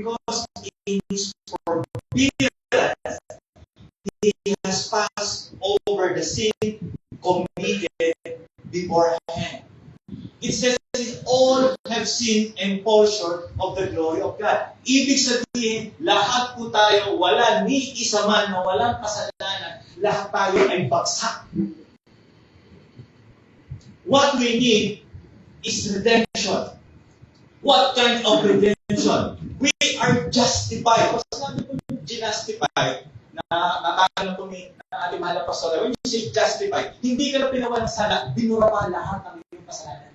because in His forbearance, He has passed over the sin committed beforehand. It says, all have sinned and fall short of the glory of God. Ibig sabihin, lahat po tayo, wala ni isa man na walang kasalanan, lahat tayo ay bagsak. What we need is redemption. What kind of redemption? We are justified. Kasi natin po yung justify, na nakakala po ni ating mahal na pastor, when you say justified, hindi ka na pinawa ng sala, binura pa lahat ng iyong kasalanan.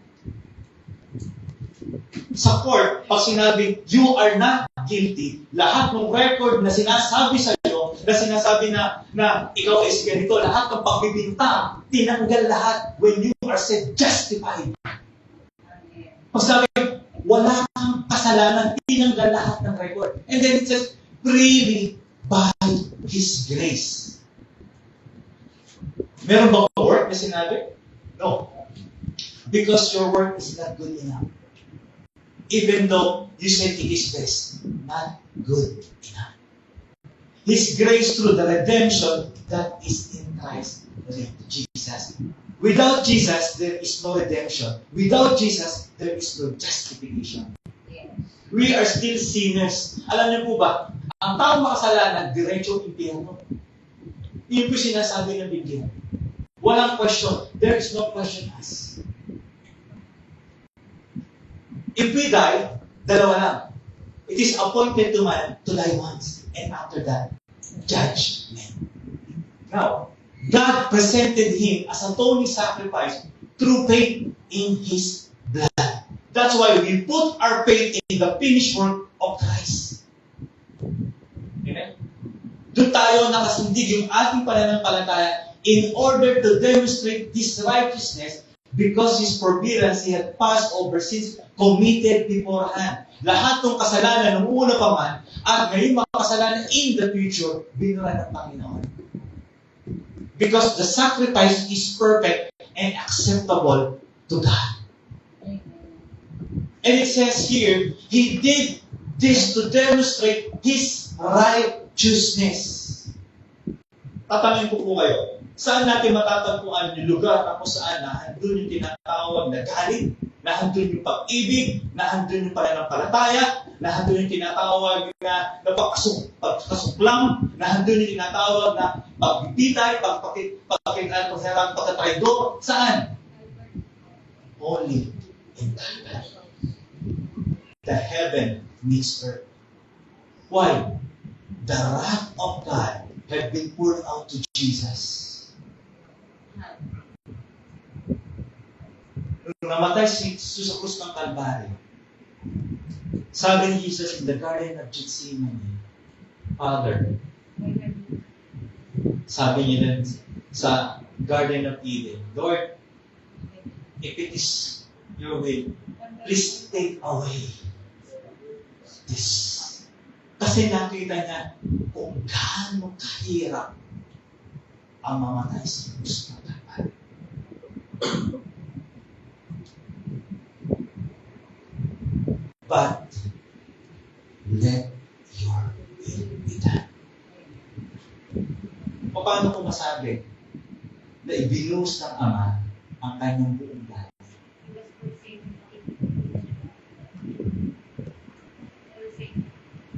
Sa court, pag sinabi, you are not guilty, lahat ng record na sinasabi sa iyo, na sinasabi na ikaw is ganito, lahat ng pagbibintang, tinanggal lahat when you are said justified. Pag sabi, wala kang kasalanan, tinanggal lahat ng record. And then it says, freely by His grace. Meron bang work na sinabi? No. Because your work is not good enough. Even though you said it is best, not good enough. His grace through the redemption that is in Christ Jesus. Without Jesus, there is no redemption. Without Jesus, there is no justification. We are still sinners. Alam niyo po ba, ang taong makasalanan, diretso impyerno. Yun po sinasabi ng Biblia. Walang question. There is no question asked. If we die, dalawa lang. It is appointed to man to die once. And after that, judgment. Now, God presented Him as a atoning sacrifice through faith in His blood. That's why we put our faith in the finished work of Christ. Amen? Doon tayo nakasindig yung ating pananampalataya in order to demonstrate His righteousness because His forbearance, He had passed over sins committed beforehand. Lahat ng kasalanan ng una pa man at ngayon mga kasalanan in the future, binura ng Panginoon. Because the sacrifice is perfect and acceptable to God. And it says here, He did this to demonstrate His righteousness. Tatanungin ko po kayo, saan natin matatagpuan yung lugar na kung saan nahandun yung tinatawag na galit, nahandun yung pag-ibig, nahandun yung pananampalataya, nahandun yung tinatawag na pagkasuklam, nahandun yung tinatawag na pagbibitay, pagkakitran, pagkatraidor. Saan? Only in God. The heaven meets earth. Why? The wrath of God had been poured out to Jesus. Nung namatay si Jesus sa krus ng Kalbaryo, sabi ni Jesus in the Garden of Gethsemane, Father, sabi niya din sa Garden of Eden, Lord, if it is your will, please take away this. Kasi nakita niya kung gaano kahirap ang mamatay sa krus ng Kalbaryo. But let your will be done. Paano ko masabi na ibinuhos ng Ama ang kanyang buong lahat?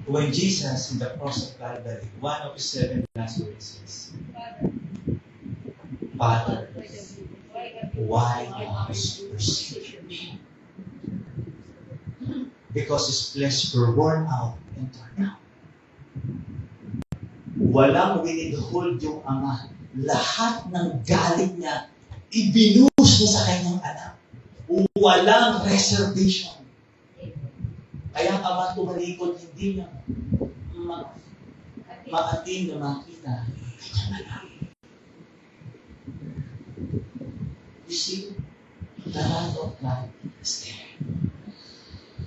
When Jesus in the cross of Calvary, one of His 7 last words says, Father, why hast you forsaken me? Because His flesh were worn out and torn out. Walang withhold yung Ama. Lahat ng galit niya, ibinuhos niya sa kanyang anak. Walang reservation. Kaya ang Ama tumalikod, hindi niya maating na makita kanyang anak. You see, the wrath of God is there.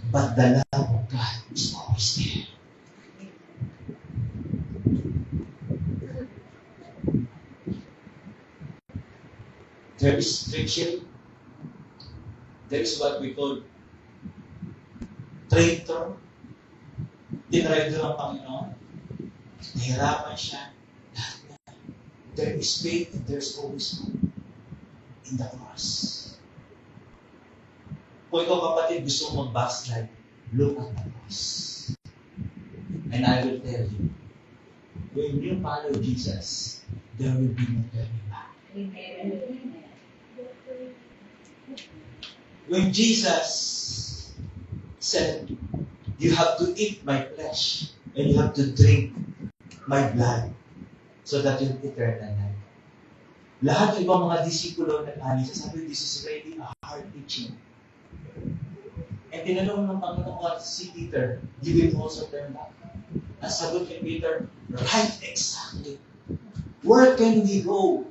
But the love of God is always there. There is treachery. There is what we call traitor. tinry doon ng Panginoon. Nahirapan siya. Lahat na. There is faith and there's always hope in the cross. Kung ikaw kapatid gusto mong backslide, look at the cross. And I will tell you, when you follow Jesus, there will be no turning back. When Jesus said, you have to eat my flesh and you have to drink my blood so that you'll eternal life. Lahat ng ibang mga disipulo na sabi, this is really a hard teaching. And tinanong ng Panginoon si Peter, you will also turn back. Ang sagot ni Peter, right, exactly. Where can we go?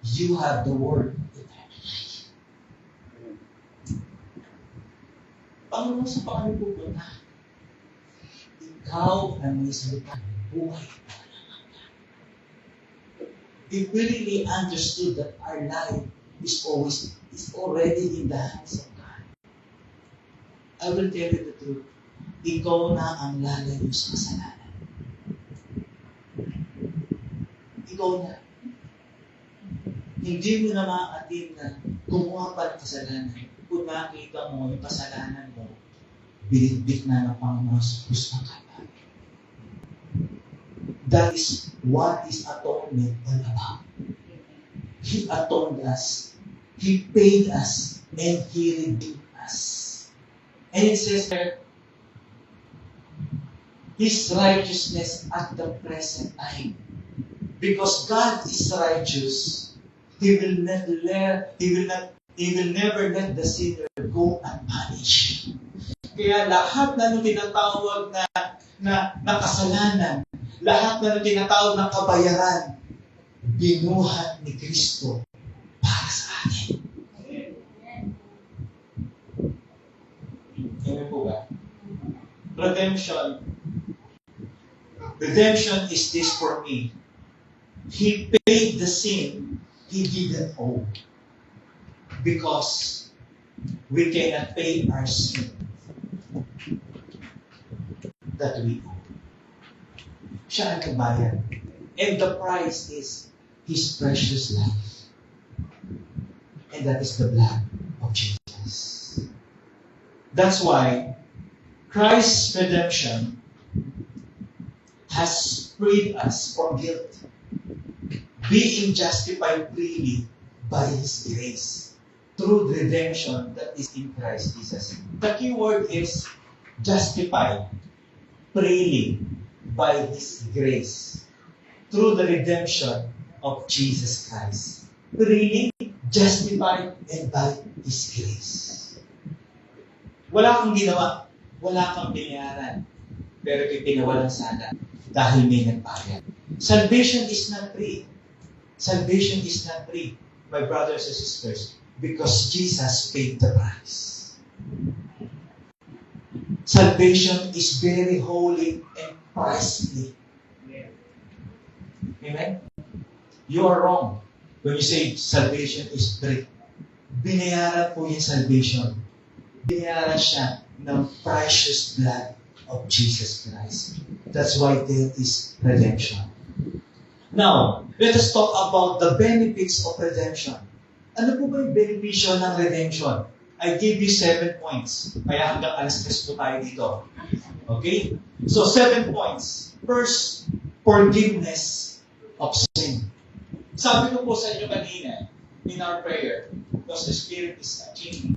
You have the word. Panginoon, sa paano pupunta? Ikaw ang may salita ng buhay. If we really understood that our life is already in the hands of God, I will tell you the truth. Ikaw na ang lalayo sa kasalanan. Ikaw na. Hindi mo na maaatin na gumawa pa ng kasalanan. Kung makita mo yung kasalanan mo, binitbit na ng Panginoon sa krus ng Kalbaryo. That is what is atonement all about. He atoned us. He paid us. And He redeemed us. And it says there, His righteousness at the present time. Because God is righteous, He will never let the sinner go unpunished. Kaya lahat na tinatawag na kasalanan, lahat na tinatawag na kabayaran, binuhat ni Kristo para sa atin. Amen po ba? Redemption is this for me. He paid the sin He didn't owe. Because we cannot pay our sin that we owe. Siya ang kabayan. And the price is His precious life. And that is the blood of Jesus. That's why Christ's redemption has freed us from guilt, being justified freely by His grace through the redemption that is in Christ Jesus. The key word is justified freely by His grace through the redemption of Jesus Christ. Freely justified and by His grace. Wala kang ginawa, wala kang binayaran, pero ipinawalan sana dahil may nagbayad. Salvation is not free. Salvation is not free, my brothers and sisters, because Jesus paid the price. Salvation is very holy and pricely. Amen? You are wrong when you say salvation is free. Binayaran po yung salvation. Binayaran siya ng precious blood of Jesus Christ. That's why there is redemption. Now, let us talk about the benefits of redemption. Ano po ba yung benepisyo ng redemption? I give you 7 points. Kaya hanggang alas 3 po tayo dito. Okay? So, 7 points. First, forgiveness of sin. Sabi ko po sa inyo kanina, in our prayer, because the Spirit is touching.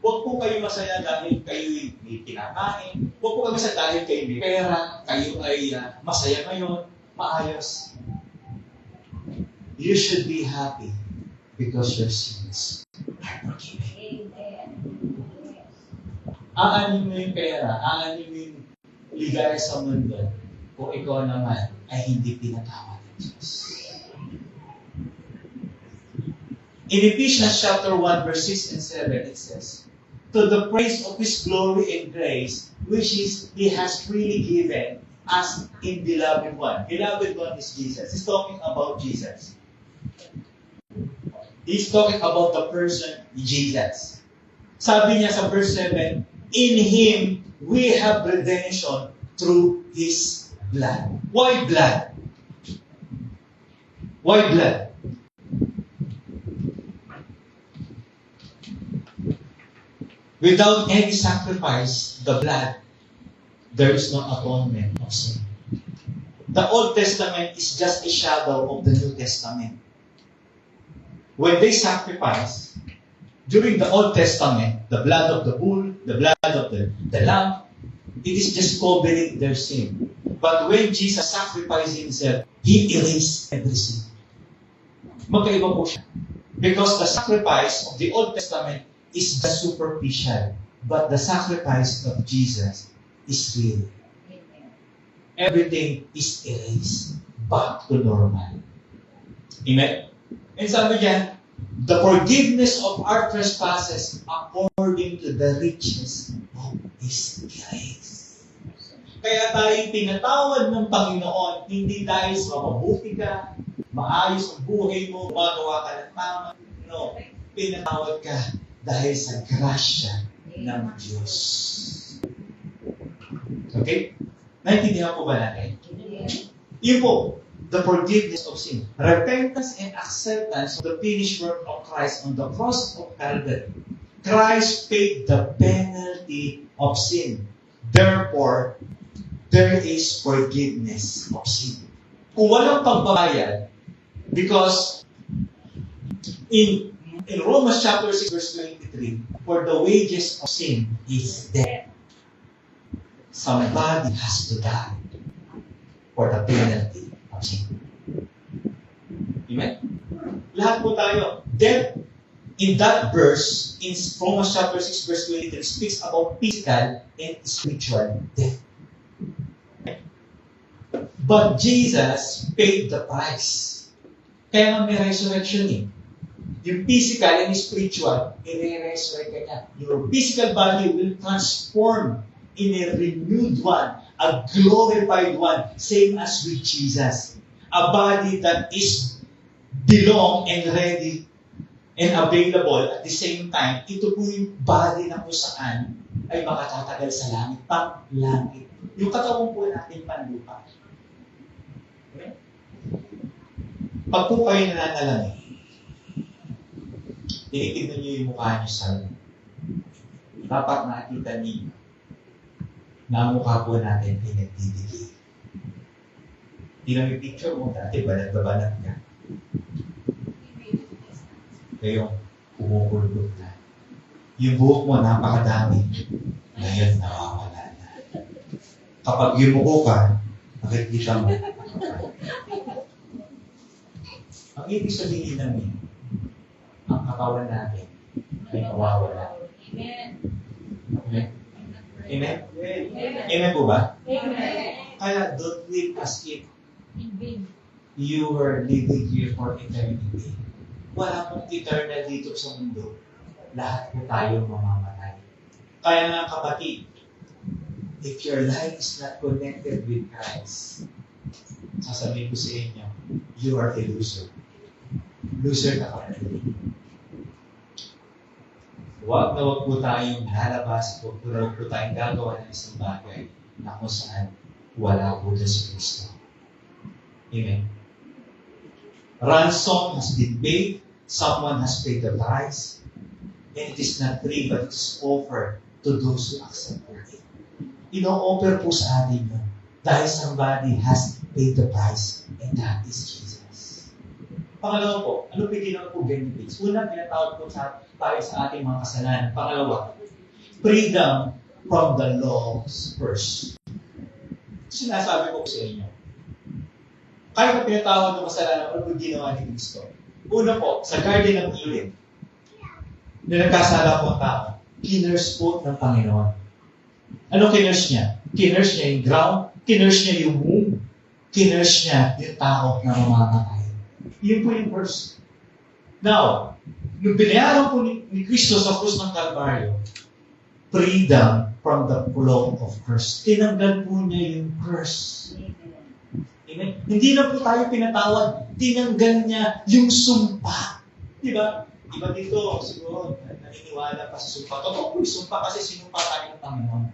Huwag po kayo masaya dahil kayo may kinakain. Huwag po kayo masaya dahil kayo may pera, kayo ay masaya ngayon, maayos. You should be happy because your sins are forgiven. Aanin mo yung pera, aanin mo yung ligaya sa mundo kung ikaw naman ay hindi pinatawad ng Diyos. In Ephesians chapter 1, verse 6 and 7, it says, to the praise of His glory and grace, which He has freely given us in Beloved One. Beloved One is Jesus. He's talking about Jesus. He's talking about the person Jesus. Sabi niya sa verse 7, in Him we have redemption through His blood. Why blood? Why blood? Without any sacrifice, the blood, there is no atonement of sin. The Old Testament is just a shadow of the New Testament. When they sacrifice, during the Old Testament, the blood of the bull, the blood of the lamb, it is just covering their sin. But when Jesus sacrificed Himself, He erased every sin. Magkaiba po siya. Because the sacrifice of the Old Testament is just superficial, but the sacrifice of Jesus is real. Everything is erased back to normal. Amen? And sabi diyan, the forgiveness of our trespasses according to the riches of His grace. Kaya tayo pinatawad ng Panginoon, hindi dahil sa mabuti ka, maayos ang buhay mo, gumagawa ka ng tama. No, pinatawad ka dahil sa grasya ng Diyos. Okay? Naintindihan po ba natin? Yun po, the forgiveness of sin. Repentance and acceptance of the finished work of Christ on the cross of Calvary. Christ paid the penalty of sin. Therefore, there is forgiveness of sin. Kung walang pagbabayad, because in Romans chapter 6 verse 23, for the wages of sin is death. Somebody has to die for the penalty of sin. Amen? Lahat po tayo. Death, in that verse, in Romans chapter 6 verse 23, speaks about physical and spiritual death. But Jesus paid the price. Kaya nga may resurrection eh. Yung physical and spiritual, i-resurrect ka niya. Your physical body will transform in a renewed one, a glorified one, same as with Jesus. A body that is belong and ready and available at the same time. Ito po yung body na kung saan ay makatatagal sa langit, pang-langit. Yung katawan po natin panlupa. Okay? Pag po kayo nananalangin, tinitignan niyo yung mukha niyo sa dapat nakita niyo na ang mukha po natin ay nagdidikit. Tingnan yung picture mo, dati banat-banat ka. Ngayong kumukulgot na. Yung buhok mo napakadami. Ngayon nawawala na. Kapag yumuko ka, nakikita mo. Ang ibig sabihin namin, ang katawan natin ay nawawala. Amen. Amen? Amen? Amen. Amen po ba? Amen. Kaya don't live as if you were living here for eternity. Wala pong eternal dito sa mundo. Lahat po tayo mamamatay. Kaya nga kapatid, if your life is not connected with Christ, sasabihin ko sa inyo, you are a loser. Loser ka kapatid. Huwag na huwag po tayong lalabas, huwag po tayong gagawa ng isang bagay na kung saan wala po dyan si Kristo. Amen. Ransom has been paid, someone has paid the price, and it is not free, but it is offered to those who accept it. Ino-offer po sa atin yun. Dahil somebody has paid the price, and that is Jesus. Pangalawa po, ano bigyan po benefits? Una, pinatawag po tayo sa ating mga kasalanan. Pangalawa, freedom from the law's curse. Sinasabi ko sa inyo, kahit na pinatawag ng kasalanan, ano po ginawa ni Kristo? Una po, sa Garden of Eden, na nagkasala po ang tao, kinurse po ng Panginoon. Ano kinurse niya? Kinurse niya yung ground, kinurse niya yung womb, kinurse niya yung tao na mamamatay. Yun po yung verse. Now, nung binayaran po ni Kristo sa krus ng Kalbaryo, freedom from the law of curse. Tinanggal po niya yung curse. Amen? Hindi na po tayo pinatawad. Tinanggal niya yung sumpa. Diba? Iba dito, siguro, naniniwala pa sa sumpa. Totoo po yung sumpa kasi sinumpa tayo ng Panginoon.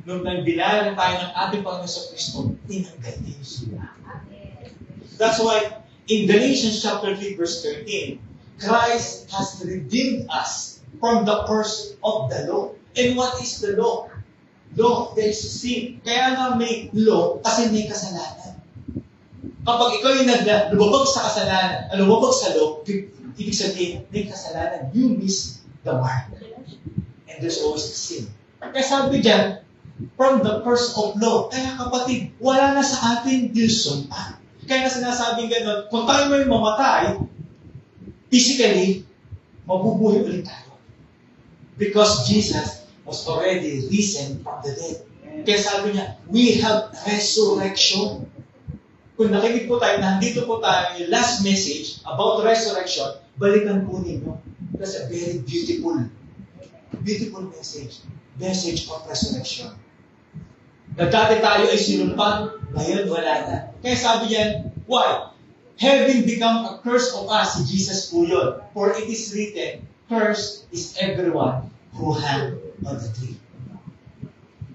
nung binayaran tayo ng ating Panginoon sa Kristo, tinanggal niya yung sila. That's why, in Galatians chapter 3, verse 13, Christ has redeemed us from the curse of the law. And what is the law? Law, there is sin. Kaya nga may law kasi may kasalanan. Kapag ikaw yung lumabag sa kasalanan, lumabag sa law, ibig sabihin, may kasalanan. You miss the mark. And there's always sin. Kaya sabi dyan, from the curse of law. Kaya kapatid, wala na sa atin yung sumpa. Kaya na sinasabing gano'n, kung tayo may mamatay, physically, mabubuhay ulit tayo. Because Jesus was already risen from the dead. Kaya sabi niya, we have resurrection. Kung nakinig po tayo, nandito po tayo, yung last message about resurrection, balikan po ninyo. That's a very beautiful message. Message of resurrection. Na dati tayo ay sinumpa, ngayon wala na. Kaya sabi niyan, why? Having become a curse of us, si Jesus po yun. For it is written, cursed is everyone who hang on the tree.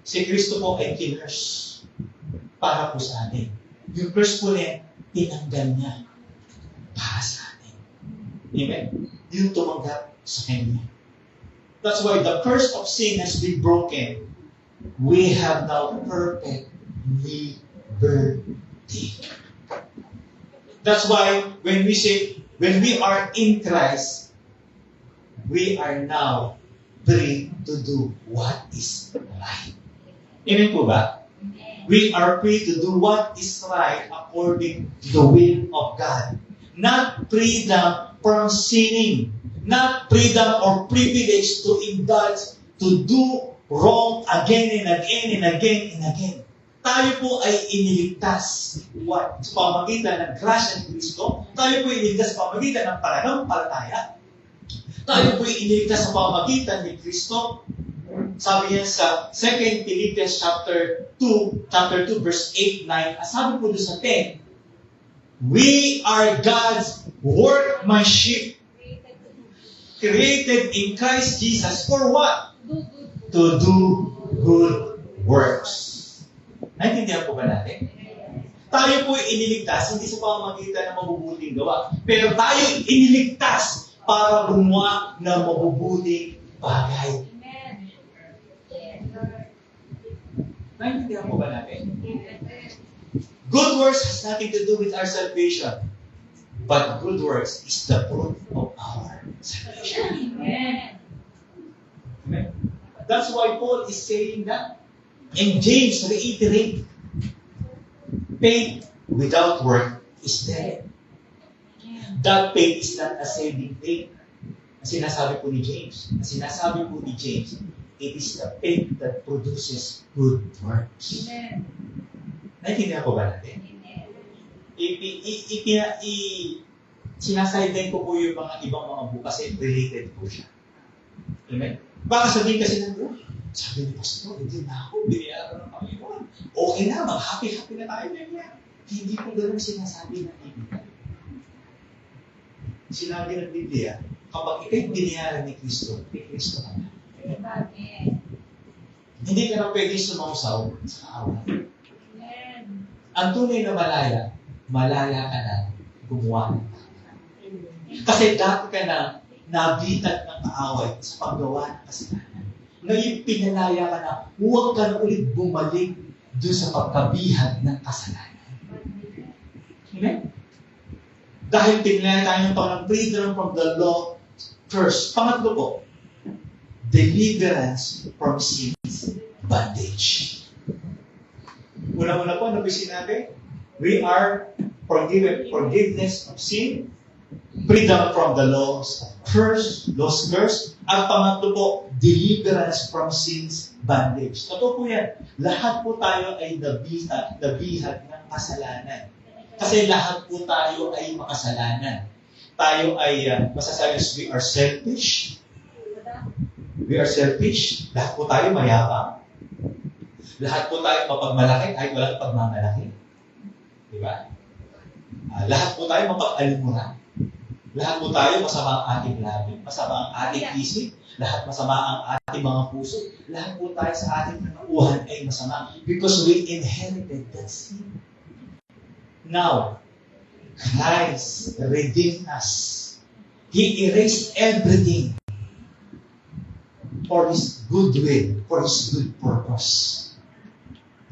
Si Kristo po ay kinurse para po sa atin. Yung curse po niya, tinanggal niya para sa atin. Amen? Yung tumanggap sa Kanya. That's why the curse of sin has been broken. We have now perfect liberty. That's why when we say, when we are in Christ, we are now free to do what is right. Amen po ba? We are free to do what is right according to the will of God. Not freedom from sinning. Not freedom or privilege to indulge, to do wrong again and again and again and again. Tayo po ay iniligtas sa pamamagitan ng grasya ng Kristo. Tayo po ay iniligtas sa pamamagitan ng pananampalataya. Tayo po ay iniligtas sa pamamagitan ni Kristo. Sabi niya sa 2 Philippians chapter 2, verse 8, 9, sabi po doon sa 10, we are God's workmanship, created in Christ Jesus for what? To do good works. Naintindihan po ba natin? Tayo po iniligtas, hindi sa pamamagitan ng mabubuting gawa. Pero tayo iniligtas para gumawa ng mabubuting bagay. Naintindihan po ba natin? Good works has nothing to do with our salvation. But good works is the fruit of our salvation. Amen. Amen. That's why Paul is saying that. And James reiterate, faith without work is dead. That faith is not a saving faith. Ang sinasabi po ni James, it is the faith that produces good works. Amen. Naintindihan ko ba natin? Sinasideline ko po yung mga ibang mga book kasi related po siya. Amen? Baka sabihin kasi ng Lord, sabi ni Pastor, hindi na ako, biniyaran ng Panginoon. Okay na, mag-happy-happy na tayo niya. Hindi po ganun sinasabi ng Biblia. Sinabi ng Biblia, kapag ikaw'y biniyaran ni Kristo, ni Kristo ka na. Amen. Hindi ka na pwede sumausaw sa kaaway. Amen. Ang tunay na malaya ka na gumawa ng tama. Kasi dati ka na nabitan ng kaaway sa paggawa ng kasalanan. Ngayon pinalaya ka na, huwag ka na ulit bumalik doon sa pagkabihag ng kasalanan. Amen? Dahil pinalaya tayo ng Panginoon, freedom from the law first. Pangatlo po, deliverance from sin's bondage. Una-una po, ano ba sinabi? We are forgiven, forgiveness of sin, freedom from the laws curse. At pangatlo po, deliverance from sin's bondage. Totoo po yan. Lahat po tayo ay nabihag ng kasalanan. Kasi lahat po tayo ay makasalanan. Tayo ay, masasabi, we are selfish. We are selfish. Lahat po tayo mayabang. Lahat po tayo mapagmalaki kahit walang pagmamalaki. Diba? Lahat po tayo mapag-alimuran. Lahat po tayo, masama ang ating labi, masama ang ating isip, lahat masama ang ating mga puso, lahat po tayo sa ating kanuuhan ay masama because we inherited that sin. Now, Christ redeemed us. He erased everything for His good will, for His good purpose.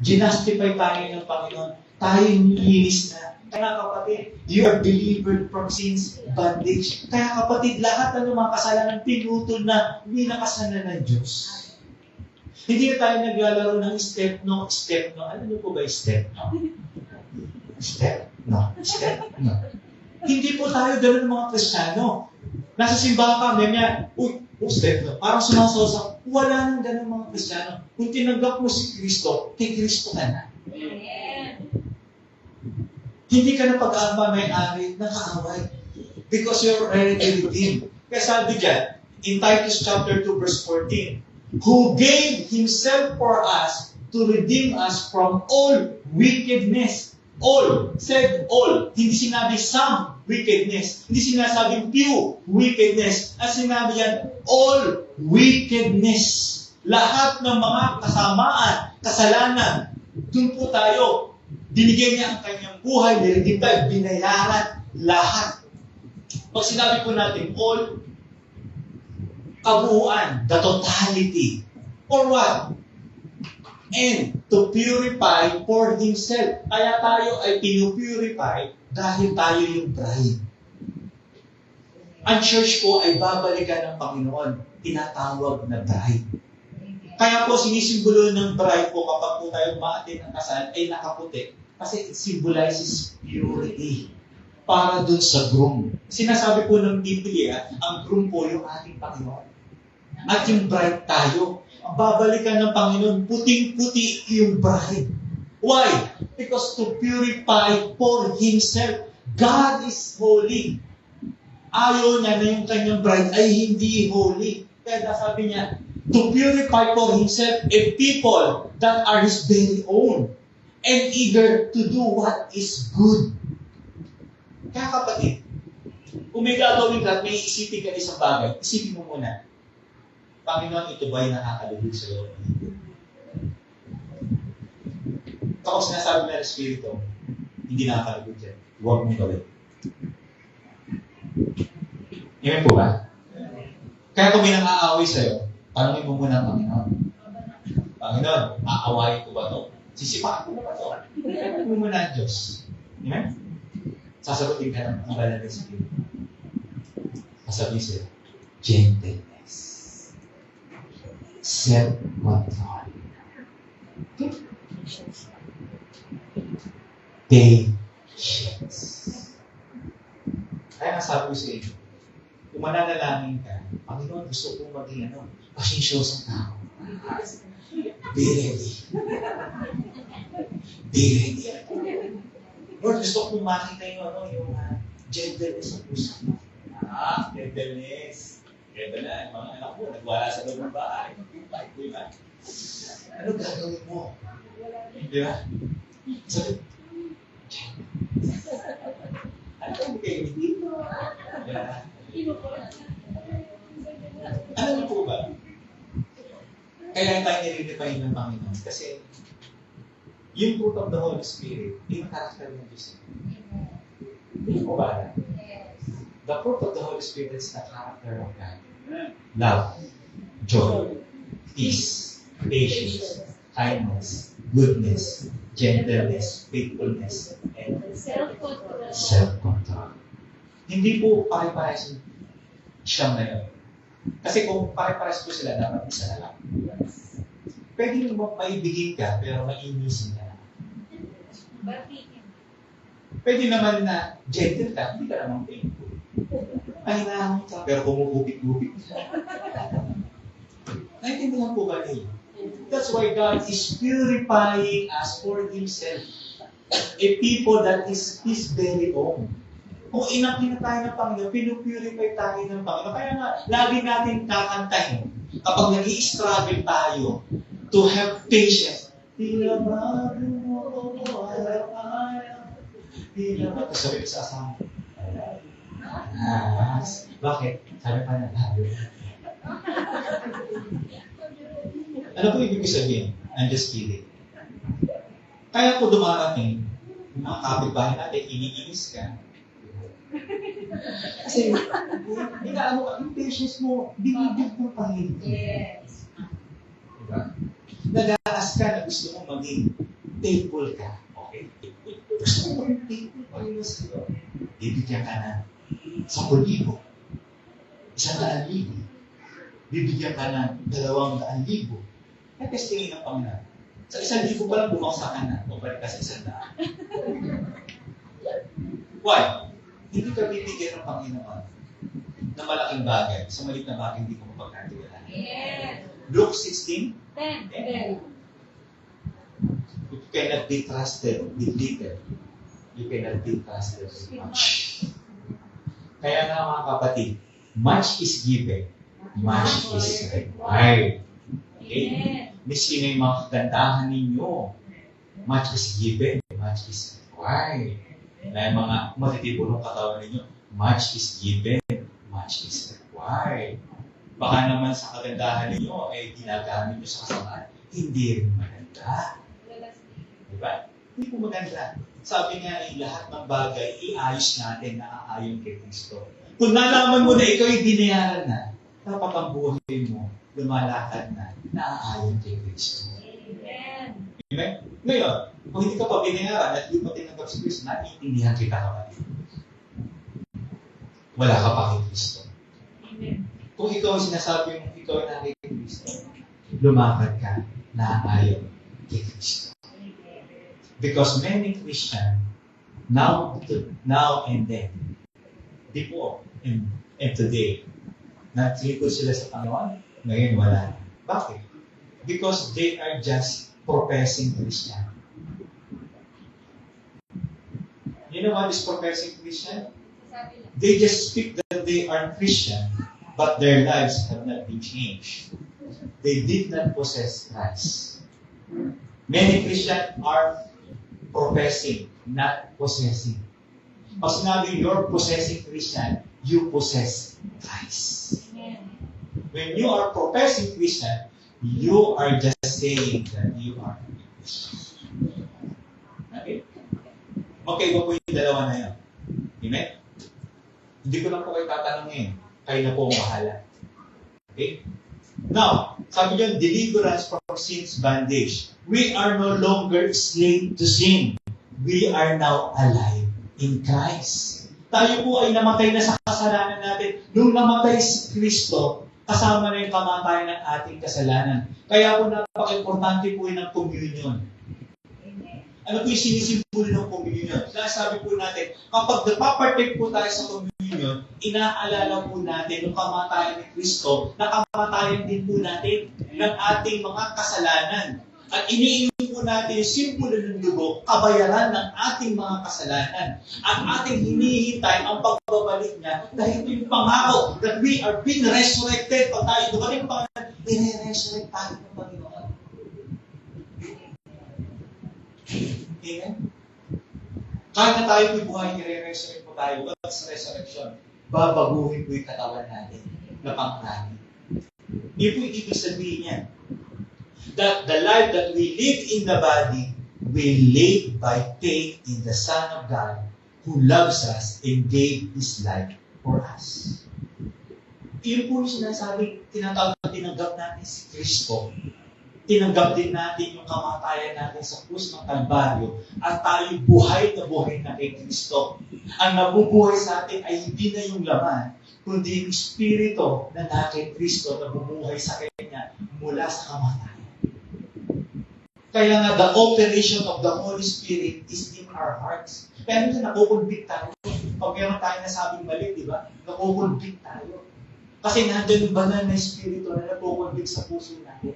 Ginastify tayo ng Panginoon. Tayo nilinis na. Kaya kapatid, you are delivered from sin's bondage. Kaya kapatid, lahat ng mga kasalanan pinutol na winakasanan ng Diyos. Hindi tayo naglalaro ng step no. Ano po ba yung step no? Step no. Hindi po tayo gano'n ng mga Kristiyano. Nasa simbahan ka, step no. Parang sumasaw. Wala nang gano'n mga Kristiyano. Kung tinanggap mo si Kristo, kay Kristo ka na. Hindi ka na pag-aamba may-ari ng kaaway. Because you're already redeemed. Kaya sabi dyan, in Titus chapter 2 verse 14, who gave Himself for us to redeem us from all wickedness. All. Said all. Hindi sinabi some wickedness. Hindi sinasabing few wickedness. Ang sinabi yan, all wickedness. Lahat ng mga kasamaan, kasalanan. Doon po tayo. Binigyan niya ang kanyang buhay, niredeem tayo, binayaran lahat. Pag sinabi po natin, all, kabuuan, the totality. For what? And to purify for Himself. Kaya tayo ay pinupurify dahil tayo yung bride. Ang church po ay babalikan ng Panginoon. Tinatawag na bride. Kaya po sinisimbolo ng bride po kapag po tayo maatin ang kasal ay nakaputi. Kasi it symbolizes purity. Para dun sa groom. Sinasabi po ng Biblia, ang groom po yung ating Panginoon. At yung bride tayo. Ang babalikan ng Panginoon, puting-puti yung bride. Why? Because to purify for Himself. God is holy. Ayaw niya na yung kanyang bride ay hindi holy. Kaya sabi niya, to purify for Himself a people that are His very own and eager to do what is good. Kaya kapatid, kung may gagawin ka at may isipin ka isang bagay, isipin mo muna, Panginoon, ito ba'y nakakalugod sa iyo? Kapag sinasabi na ng Espiritu, hindi nakakalugod yan. Huwag mong gawin. Amen po ba? Kaya kung may nang-aaway sa'yo, tanongin mo muna ang Panginoon. Panginoon, aawayin ko ba ito? Sisipakan ko ba ito? Tanongin mo muna ang Diyos. Amen? Sasagutin ka ng banal ng Espiritu. Sasabihin sa'yo, gentleness. Self-control. Patience. Kaya nga sabi ko sa inyo, kung mananalangin ka, Panginoon, gusto kong maging pasyensyoso tao. Be ready. Be ready. Lord, gusto kong makita yung gentleness sa puso. Gentleness. Ganda na, yung mga anak mo, nagwala sa loob ng bahay. Di ba? Ano gagawin mo? Di ba? Sabi, ano ang kayo dito? Ano po ba? Kaya tayo nire-refine ng Panginoon. Kasi, yung fruit of the Holy Spirit, yung karakter ng Diyos. Hindi po ba? The fruit of the Holy Spirit is the character of God. Love, joy, peace, patience, kindness, goodness, gentleness, faithfulness, and self-control. Hindi po pare-pares siyang na yun. Kasi kung pare-pares po sila, dapat isa na lang. Pwede mo maibigin ka, pero mainisin ka na. Pwede naman na gentle ka, hindi ka naman painful. Ay na, pero kumugupit-gupit. Naintindihan po ba niyo? That's why God is purifying us for Himself. A people that is His very own. Kung inakina tayo ng Panginoon, pinupurify tayo ng Panginoon. Kaya nga, lagi natin kakantahin kapag nag-i-struggle tayo to have patience. Tila ba mo araw-araw? Tila ba? Sabi ko sa asama. Bakit? Sabi pa na tayo. Ano po ibig sabihin? I'm just kidding. Kaya po dumarating, yung mga kapitbahay natin, iniinis ka. Kasi, inaano ka, yung patience mo, binibig mo pa rin. Yes. Diba? Nag-aas ka na gusto mo maging thankful ka. Okay? Gusto mo maging thankful pa rin sa'yo. Bibigyan ka na 10,000. 100,000. Bibigyan ka na 200,000. Ay, testingin ng Panginoon. Sa 1,000 pa lang bumaksa ka na. O balik ka sa 100. Why? Hindi ka bibigyan ng Panginoon na malaking bagay. Sa maliit na bagay, hindi ko mapagkatiwalaan. Yes. Luke 16, 10. you cannot be trusted with little. You cannot be trusted with much. Kaya nga mga kapatid, much is given, much is required. Okay? Miskin yung mga kagandahan ninyo, much is given, much is required. Na yung mga matitibulong katawan ninyo, much is given, much is required. Baka naman sa kagandahan ninyo, ginagamit nyo sa kasamaan, hindi rin maganda. Diba? Hindi po maganda. Sabi nga, lahat ng bagay, iayos natin na aayon kay Kristo. Kung nalaman mo na ikaw ay binayaran na, dapat ang buhay mo, lumalakad na aayon kay Kristo. Amen? Ngayon, kung hindi ka pa binayaran at hindi pa tinanggap si Kristo, naiintindihan kita kapatid. Wala ka pa kay Kristo. Kung ikaw sinasabi mo, ikaw ay kay Kristo, lumakad ka na aayon kay Kristo. Because many Christians, now and then, before and today, nagtripod sila sa Panginoon, ngayon wala. Bakit? Because they are just professing Christian. You know what is professing Christian? They just speak that they are Christian, but their lives have not been changed. They did not possess Christ. Many Christians are professing, not possessing. Pag sinabi you're possessing Christian, you possess Christ. When you are professing Christian, you are just saying that you are Christian. Okay? Magkaiba po yung dalawa na yun. Amen? Hindi ko lang po kayo tatanungin. Kayo na po ang bahala. Okay? Now, sabi niyo, deliverance from sin's bondage. We are no longer slave to sin. We are now alive in Christ. Tayo po ay namatay na sa kasalanan natin. Nung namatay si Kristo, kasama na yung kamatayan ng ating kasalanan. Kaya po napaka-importante po yun ng communion. Ano po yung sinisimbolo ng communion? Sabi po natin, kapag napapartake po tayo sa communion, inaalala po natin yung kamatayan ni Kristo, na kamatayan din po natin ng ating mga kasalanan. At iniinom po natin yung simbolo ng dugo, kabayaran ng ating mga kasalanan. At ating hinihintay ang pagbabalik niya dahil ito yung pangako that we are being resurrected. Pag tayo dumating pa, i-resurrect tayo ng Panginoon. Amen? Kahit na tayo may buhay, i-resurrect po tayo. God's resurrection, babaguhin po yung katawan natin na pangkarani. Yun po yung ibig sabihin niya. That the life that we live in the body, we live by faith in the Son of God who loves us and gave His life for us. Yun po yung sinasabi, tinanggap natin si Kristo. Tinanggap din natin yung kamatayan natin sa krus ng Kalbaryo at tayo buhay na kay Kristo. Ang nabubuhay sa atin ay hindi na yung laman, kundi yung Espiritu na kay Kristo na bumuhay sa Kanya mula sa kamatayan. Kaya nga, the operation of the Holy Spirit is in our hearts. Kaya minsan nakukonvict tayo. Pag meron tayo nasabing mali, di ba? Nakukonvict tayo. Kasi nandun yung banal na Espiritu na nakukonvict sa puso natin.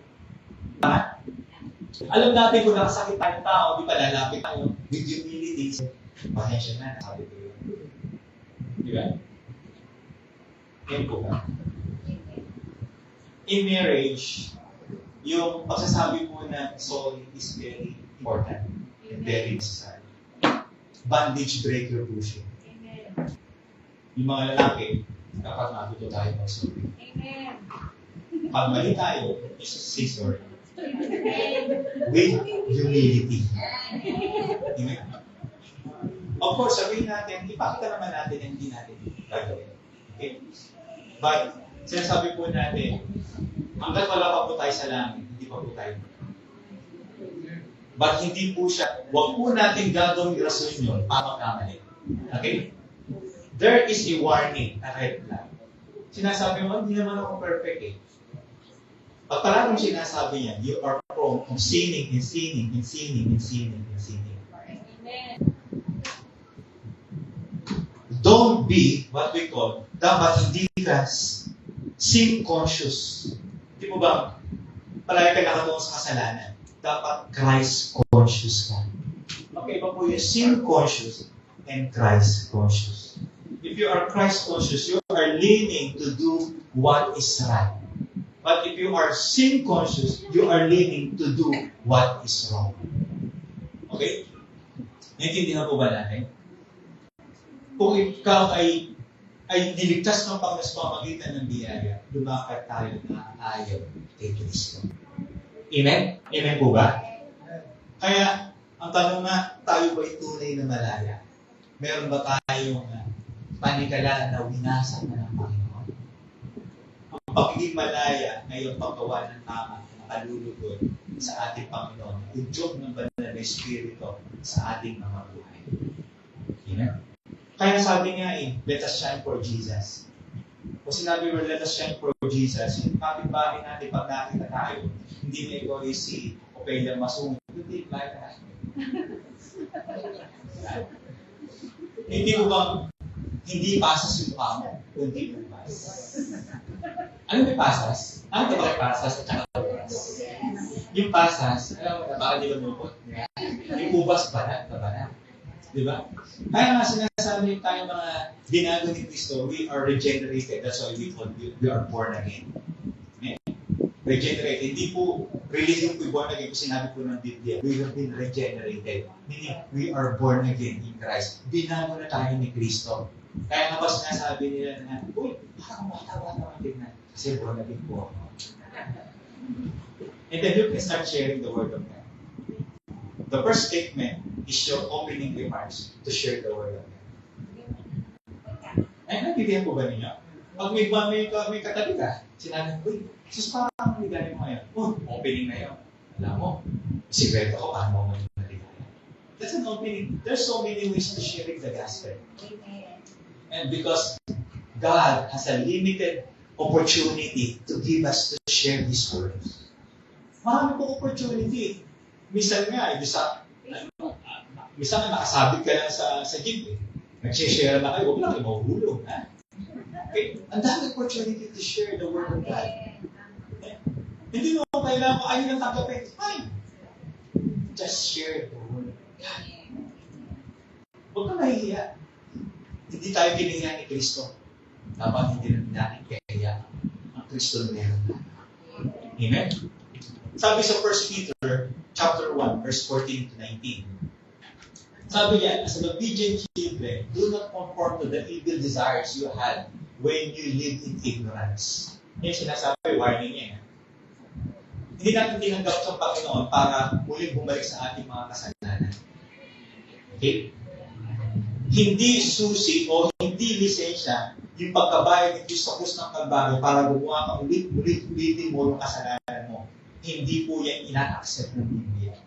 Alam natin kung nakasakit tayong tao, di ba lalapit tayo with humility. Pasensya na, sabi ko yun. Di ba? Yan po ba? In marriage, yung pagsasabi po na sorry is very important and very necessary. Bandage breaker po siya. Yung mga lalaki, dapat matuto tayo mag-sorry. Amen. Pag mali tayo, say sorry. Amen. With humility. Amen? Of course, sabihin natin, ipakita naman natin na hindi natin gagawin. Okay? But, sinasabi po natin, hanggat wala pa po tayo sa langit, hindi pa po tayo. But hindi po siya, huwag po natin gagawin rason yun para magkamali. Okay? There is a warning, a red flag. Sinasabi mo, hindi naman ako perfect eh. Pag palaging sinasabi niya, you are prone to sinning and sinning and sinning and sinning and sinning. Amen. Don't be what we call, dapat hindi ka sin conscious. Di po ba, palagi ka nakatungo sa kasalanan. Dapat Christ conscious ka. Okay, iba po yung sin conscious and Christ conscious. If you are Christ conscious, you are leaning to do what is right. But if you are sin conscious, you are leaning to do what is wrong. Okay? Naintindihan po ba natin? Kung ikaw ay niligtas ng Panginoon sa pamamagitan ng biyaya, lumakad tayo na ayaw kay Kristo. Amen? Amen po ba? Kaya, ang tanong nga, tayo ba'y tunay na malaya? Meron ba tayong panikalaan na winasak na ng Panginoon? Ang pagiging malaya ay yung paggawa ng tama na nakalulugod sa ating Panginoon. Udyok ng banal na Espiritu sa ating mga buhay. Amen? Kaya sabi nga let us shine for Jesus. Kung sinabi mo, let us shine for Jesus, yung kapitbahay natin, pag nakita tayo, hindi na ikaw si Ophelia Masung. Hindi, like that. Hindi mo bang, hindi pasas yung mukha mo, kundi ubas. Ano may pasas? Ano ito ba pasas at saka ubas? Yung pasas, alam mo na, baka di lumupot. Yung ubas, banat na banat. Diba? Kaya nga sinasabi tayo mga binago ni Kristo, we are regenerated. That's why we are born again. Okay? Regenerated. Hindi po religion po born again kung sinabi po ng Biblia. We have been regenerated. Meaning, we are born again in Christ. Binago na tayo ni Kristo. Kaya nga ba sinasabi nila na, uy, parang matawa-tawa tignan. Kasi born again po ako. And then you can start sharing the word of God. The first statement is your opening remarks to share the word of God. Ay, nagtidihan po ba ninyo? Pag may katabi ka, sinabi, uy, sus, parang maligaya mo ngayon. Oh, opening na yun. Alam mo, sikreto ko, paano mo maging maligaya. That's an opening. There's so many ways to sharing the gospel. Amen. And because God has a limited opportunity to give us to share His words. Marami po opportunity. Minsan nga, minsan nga nakasabit ka lang sa jeep eh. Nag-share na kayo, huwag lang kayo mahuhulog. Okay? Ang dami opportunity to share the word of God. Okay? Hindi mo kailangan mo, ayaw na tanggapin. Fine. Just share the word of God. Huwag ka mahihiya. Hindi tayo kinahiya ni Kristo. Dapat hindi rin natin kaya ang Kristo na meron na. Amen? Sabi sa 1 Peter chapter 1, verse 14 to 19. Sabi niya, as an obedient children, do not conform to the evil desires you had when you lived in ignorance. Yan sinasabi, warning niya. Hindi natin tinanggap sa Panginoon para muling bumalik sa ating mga kasalanan. Okay? Hindi susi o hindi lisensya yung pagkabayad ng Diyos sa krus ng Kalbaryo para gumawa ka ulit-ulitin mo yung kasalanan mo. Hindi po yan ina-accept ng Biblia.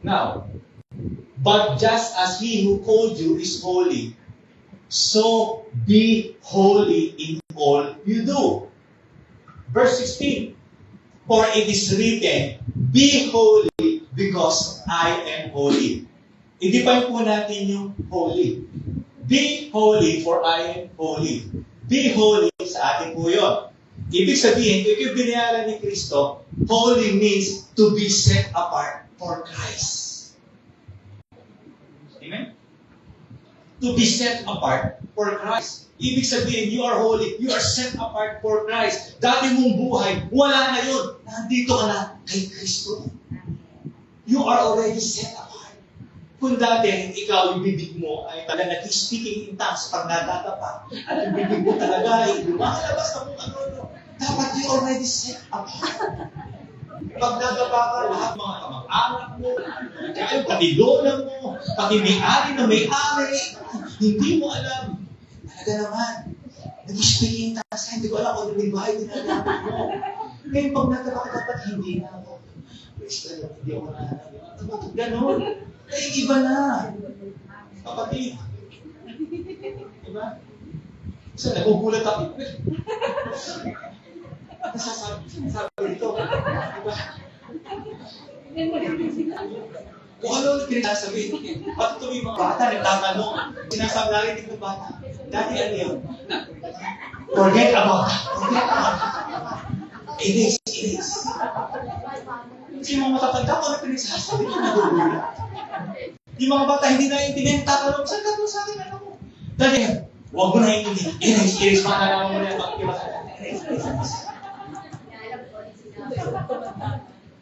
Now, but just as He who called you is holy, so be holy in all you do. Verse 16, for it is written, be holy because I am holy. Hindi pa po natin yung holy. Be holy for I am holy. Be holy sa atin po yun. Ibig sabihin, if yung binayaran ni Kristo, holy means to be set apart for Christ. Amen? To be set apart for Christ. Ibig sabihin, you are holy. You are set apart for Christ. Dati mong buhay, wala na yun. Nandito ka na kay Kristo. You are already set apart. Kung dati, ikaw, yung bibig mo ay talaga nag-speaking in tongues pag nadadapa, at yung bibig mo talaga ay lumalabas na kung ano-ano, dapat you already set up. Pag nadapa ka, lahat mga kamag-anak mo, kaya pati lola mo, pati may-ari na may-ari, hindi mo alam. Talaga naman, nag-speaking in tongues, hindi ko alam kung ano yung bahay ginagawa mo. Ngayon, pag nadapa ka, dapat hindi na ako. Praise the Lord, hindi ako nahanap. Dapat ganon. Kaya iba na. Kapatid. Diba? So, nagugulat ako. Sabi ito. Diba? Kung ano yung pinasabi. Pati ito yung mga bata, nagtatanong. Sinasabi natin ng bata. Dati ano yun? Forget about. Erase. Kasi mga matatanda ko na pinasasabi ito nagugulat. Yung mga bata, hindi naiintindihan, tatanong, saan ka doon sa akin, ano mo? Dali, huwag mo naiintindihan. Erase, mga nalaman mo na yung erase.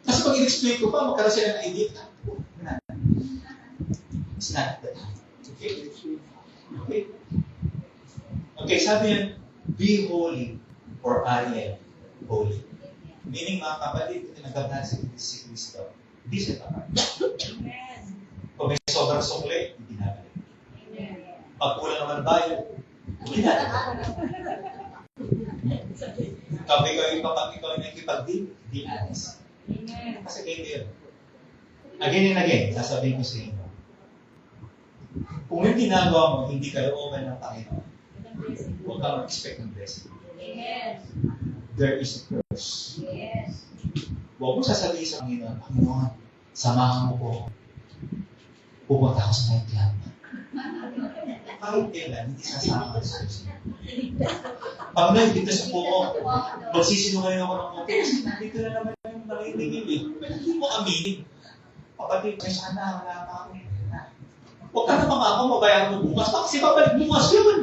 Kasi pag in-explain ko pa, magkaroon sila ng idea. It's not that. Okay, sabi yan, be holy or I am holy. Meaning, mga kapatid, tinagap natin si Kristo. Be set apart. Kung may sobrang sukli, hindi nabalik. Pag kulang naman bayo, hindi nabalik. Kapag ikaw yung nakikipag-deal, di anis. Kasi kayo yun. Again and again, sasabihin ko sa inyo, kung yung ginagawa mo, hindi kayo open ng Panginoon, huwag kang mag-expect ng blessing. There is a curse. Huwag mo sasabihin sa Panginoon, Panginoon, samahan mo po. Pupunta ako sa nightclub. Kahit kailan, hindi sasama sa Diyos. Panginoon, dito sa po, magsisinungaling ako ng konti. Kasi dito na naman yung nakitigil eh. Pero hindi mo aminin. Kapatid, may sana, wala pa ako. Huwag ka na mga ako, mabayaran mo bukas. Kasi babalik bukas yun.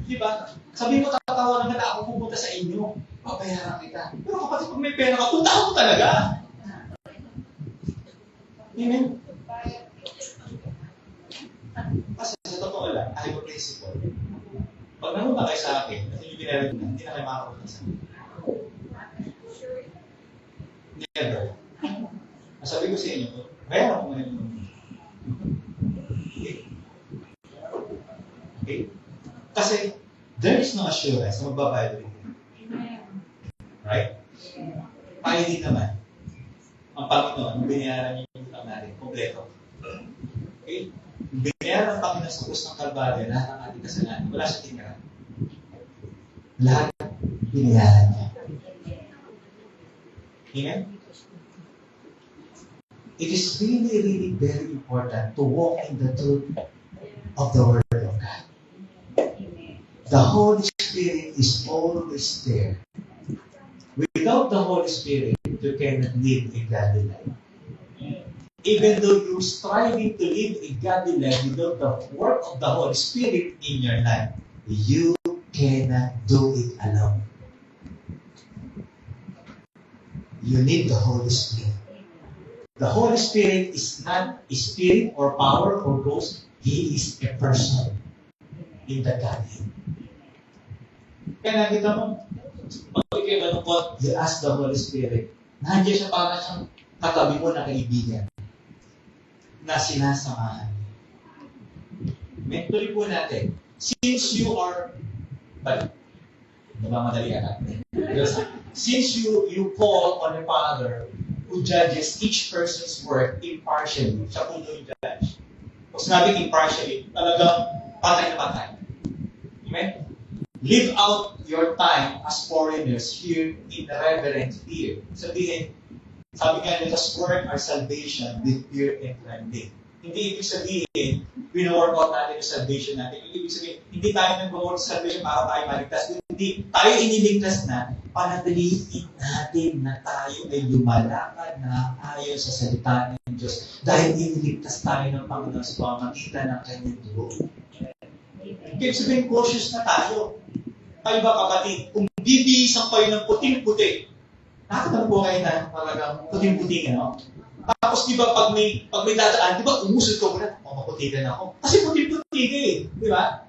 Diba? Sabihin mo, tatawa na ako pupunta sa inyo. Papayaran kita. Pero kapatid, pag may pera ka, punta ako talaga. Amen? Kasi sa totoo lang, I have a principle. Pag nangunta kayo sa akin, at yung binarag na, hindi na kayo makapunta sa akin. Never. Masabi ko sa inyo, bayaran ko muna yung okay? Kasi, there is no assurance na magbabayad rin. Right? Tayo din naman. Ang Panginoon, binayaran niyo yung utang natin, kompleto. Okay? Binayaran ng Panginoon sa krus ng Kalbaryo, lahat ng ating kasalanan. Wala siya tinira. Lahat binayaran niya. Amen? It is really, really very important to walk in the truth of the Word of God. The Holy Spirit is always there. Without the Holy Spirit, you cannot live a godly life. Even though you're striving to live a godly life without the work of the Holy Spirit in your life, you cannot do it alone. You need the Holy Spirit. The Holy Spirit is not a spirit or power or ghost. He is a person in the Godhead. Kaya nakita mo, pag ikay malungkot, you ask the Holy Spirit. Nandiyan siya para siyang katabi mo na kaibigan na sinasamahan. Mentoring po natin. Since you are, namamadali ka natin. Since you call on the Father who judges each person's work impartially, siya po yung judge. Kung sinabing impartially, talagang patay na patay. Amen? Live out your time as foreigners here in reverent fear. Sabihin, sabi nga nila, work our salvation with fear and trembling. Hindi ibig sabihin, wino-work out natin yung salvation natin. Ibig sabihin, hindi tayo nag-work sa salvation para tayo maligtas. Hindi tayo iniligtas na, panatilihin natin na tayo ay lumalakad na ayon sa salita ng Diyos. Dahil iniligtas tayo ng Panginoon sa pamamagitan ng kanyang dugo. Ibig sabihin, cautious na tayo. Kayo ba kapatid, kung bibihisan kayo ng puting-puti, nakakataon po kayo na talagang puting-puti, no? Tapos di ba pag may dadaan, di ba umusod ka muna, maputigan ako. Kasi puti-puti ka eh, di ba?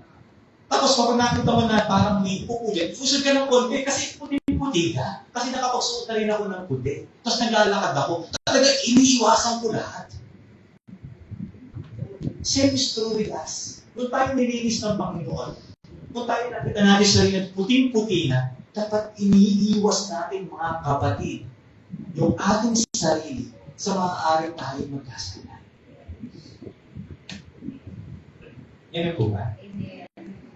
Tapos kapag nakita mo na parang may pupo dyan, usod ka ng konti kasi puti-puti ka. Kasi nakapagsuot na rin ako ng puti. Tapos naglalakad ako. Talaga iniiwasan ko lahat. Same is true with us. Kung tayo nilinis ng Panginoon, kung tayo nakita natin sa rin at puting-puti na, dapat iniiwas natin mga kapatid yung ating sarili sa maaaring tayo magkasala. Yan po ba?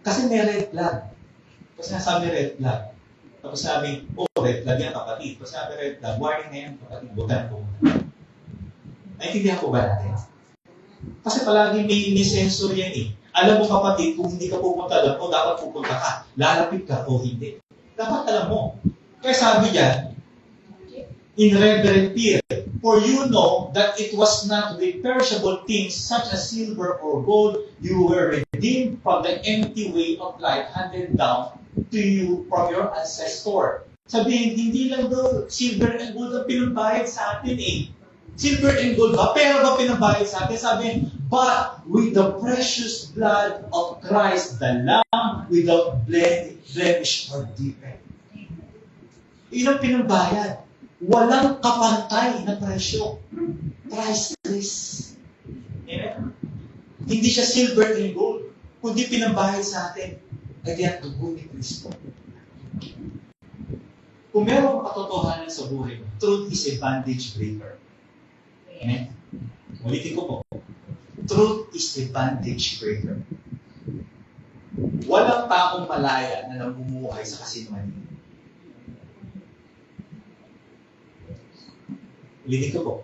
Kasi may red flag. Tapos nasabi red flag. Tapos sabi, red flag yan kapatid. Tapos sabi red flag, warning na yan kapatid, bukan po. Naintindihan po ba natin? Kasi palagi may sensor yan eh. Alam mo kapatid, kung hindi ka pupunta doon, o dapat pupunta ka. Lalapit ka o hindi. Dapat alam mo. Kaya sabi dyan, in reverent fear, for you know that it was not with perishable things such as silver or gold you were redeemed from the empty way of life handed down to you from your ancestor. Sabihin, hindi lang daw silver and gold ang pinambayad sa atin eh. Silver and gold ba? Pera ba pinambayad sa atin? Sabi, but with the precious blood of Christ, the Lamb without blemish or defect. Yun ang pinambayad. Walang kapantay na presyo. Priceless. Amen? Hindi siya silver and gold, kundi pinambayad sa atin. Kaya dugo ni Kristo. Kung meron katotohanan sa buhay mo, truth is a bandage breaker. Amen? Ulitin ko po. Truth is a bandage breaker. Walang taong malaya na namumuhay sa kasinungalingan. Ulitin ko po.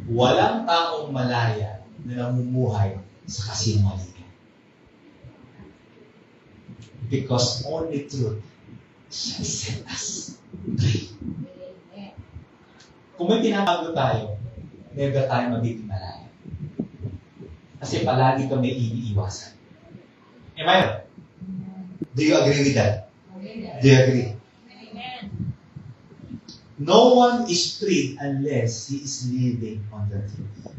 Walang taong malaya na namumuhay sa kasinungalingan. Because only truth shall set us free. Kung may tinatago tayo, never tayo magiging malaya. Kasi palagi kami iniiwasan. Am I right? Do you agree with that? Do you agree? No one is free unless he is living on the truth.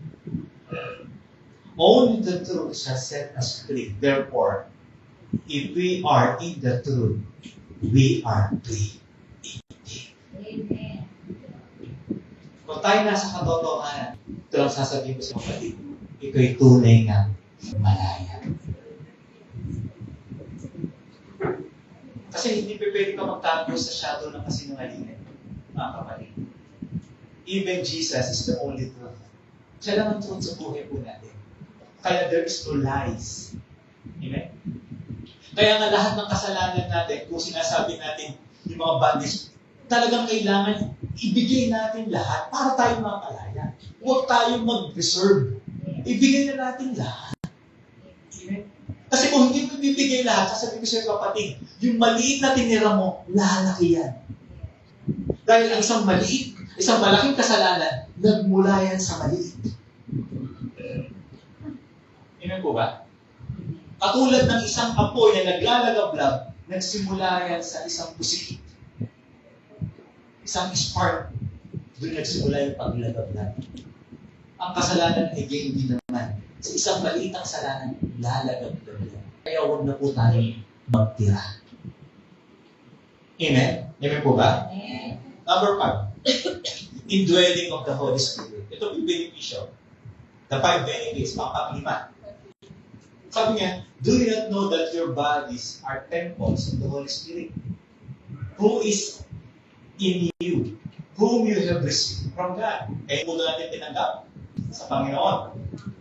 Only the truth shall set us free. Therefore, if we are in the truth, we are free indeed. Amen. Kung tayo nasa katotohanan, ito lang sasabihin ko sa kapatid, ikaw'y tunay nga malaya. Kasi hindi pwede ka magtago sa shadow ng kasinungalingan. Mga kapatid. Even Jesus is the only truth. Siya lang ang truth sa buhay po natin. Kaya there is no lies. Amen? Kaya nga lahat ng kasalanan natin, kung sinasabi natin yung mga bandits, talagang kailangan ibigay natin lahat para tayo mapalaya. Huwag tayong mag-reserve. Ibigay na natin lahat. Amen? Kasi kung hindi mo ibigay lahat, sasabihin ko sa'yo kapatid, yung maliit na tinira mo, lalaki yan. Dahil ang isang maliit, isang malaking kasalanan, nagmula yan sa maliit. Amen po ba? Katulad ng isang apoy na naglalagablab, nagsimula yan sa isang pusikit. Isang spark. Doon nagsimula yung paglagablab. Ang kasalanan ay gain din naman. Sa isang maliitang kasalanan, lalagablab yan. Kaya huwag na po tayo magtira. Amen? Amen po ba? Amen. Number 5, indwelling of the Holy Spirit. Ito yung benepisyo. The 5 benefits, pang-5. Sabi niya, do you not know that your bodies are temples of the Holy Spirit, who is in you, whom you have received from God? Kaya po natin tinanggap sa Panginoon.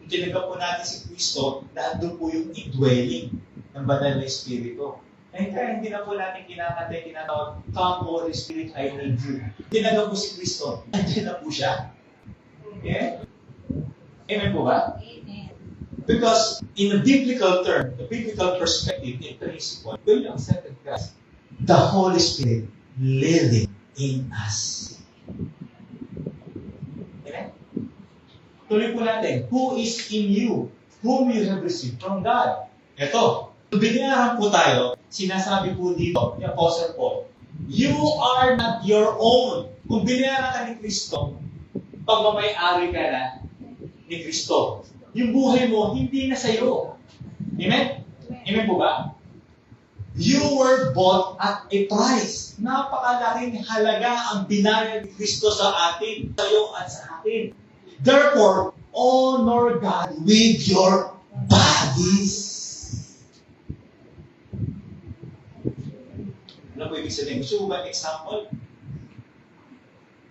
Tinanggap po natin si Kristo na andun po yung indwelling ng banal na Espiritu. Kaya hindi na po natin kinakanta, tinatawag, come Holy Spirit, I need you. Tinanggap po si Kristo, andun na po siya. Okay? Amen po ba? Amen. Because in a biblical term, the biblical perspective in principle, when you accepted Christ, the Holy Spirit living in us. Amen? Tuloy po natin, who is in you, whom you have received from God. Ito, binayaran po tayo, sinasabi po dito ni Apostle Paul, you are not your own. Kung binayaran ka ni Kristo, pagmamay-ari ka na ni Kristo. Yung buhay mo, hindi na sa'yo. Amen? Amen po ba? You were bought at a price. Napakalaking halaga ang binayad ni Kristo sa atin, sa'yo at sa atin. Therefore, honor God with your bodies. Ano po ibig sabihin? Gusto mo ba example?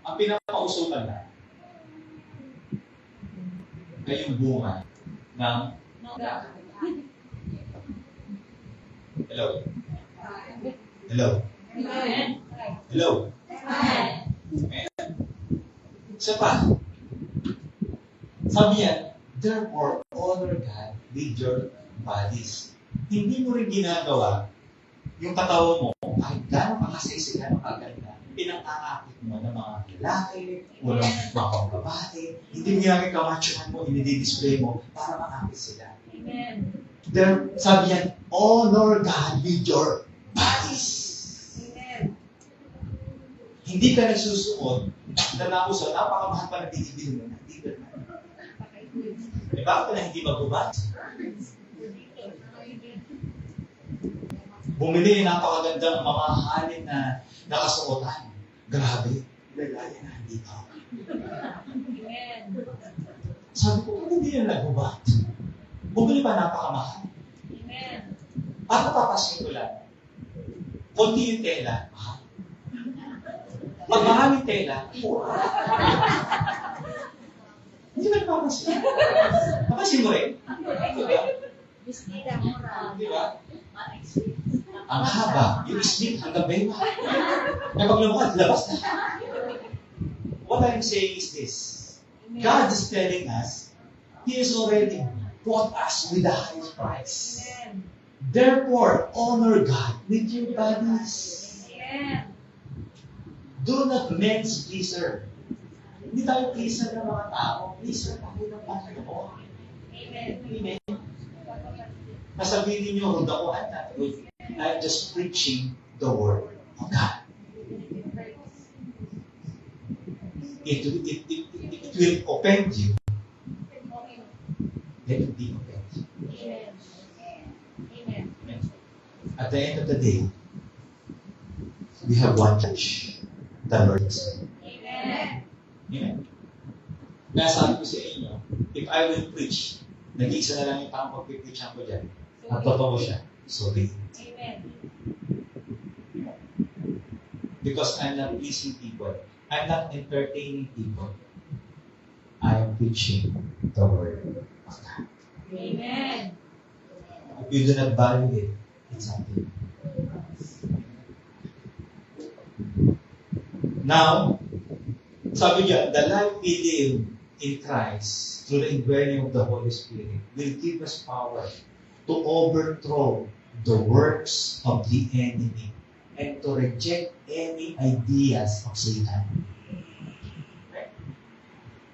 Ang pinapausukan na ay yung bunga ng Hello? Hello? Hello? Amen. Isa pa. Sabi yan, therefore, honor God with your bodies. Hindi mo rin ginagawa yung katawan mo, kahit gano'ng kakasisi, gano'ng kaganda, pinang-aakit mo ng mga lalaki, walang mga babae, hindi mo ginagawa kamachuhan mo, dinidisplay mo, para makakit sila. Amen. There, sabi yan, honor God with your bodies. Amen. Hindi ka nagsusuot na nauso, napakamahal pa na binibili mo na. Eh, bakit ka na hindi magbubat? Bumili ng napakagandang mamahalin na nakasuotan. Grabe, lalaya na dito. Amen. Sabi ko, hindi na nagbubat. Bumili pa napakamahal. Amen. At napapasin ko lang, konti yung tela, mahal. Pag mahal yung tela, mura. Hindi ba napapasin? Napasin mo rin? Diba? Bistida mura. Diba? Ang haba, yung sleep hanggang bema. May paglumad, labas na. What I'm saying is this. God is telling us, He has already bought us with the highest price. Amen. Therefore, honor God with your bodies. Amen. Do not men's pleaser. Hindi tayo pleaser ng mga tao. Pleaser tayo ng Panginoon. Amen. Amen. Masabihin niyo, ruda ko, I'm just preaching the word of God. It will offend you. Let it be offend you. Amen. Amen. At the end of the day, we have one church, the Lord is. Amen. Amen. Kaya sabi ko sa inyo, if I will preach, nag-iisa na lang yung taong pag-preachan ko dyan, at totoo siya, so be it. Amen. Because I'm not pleasing people. I'm not entertaining people. I am preaching the word of God. Amen. If you do not value it, it's up to you. Now, sabi niya, the life we live in Christ through the indwelling of the Holy Spirit will give us power to overthrow the works of the enemy and to reject any ideas of Satan. Okay?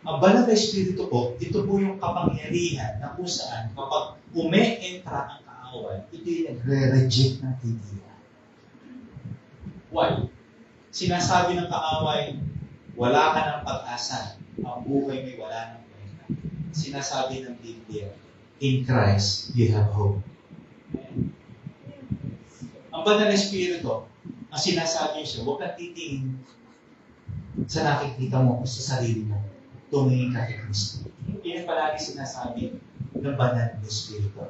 Ang banal na Espiritu po, ito po yung kapangyarihan na kung saan kapag ume-entra ang kaaway, ito yung nagre-reject ng idea. Why? Sinasabi ng kaaway, wala ka ng pag-asa. Ang buhay may wala ng kwenta. Sinasabi ng Biblia, in Christ, you have hope. Ang banal na Espiritu, ang sinasabi siya, huwag kang titingin sa nakikita mo o sa sarili mo. Tumingin ka kay Kristo. Yan palagi sinasabi ng banal na Espiritu.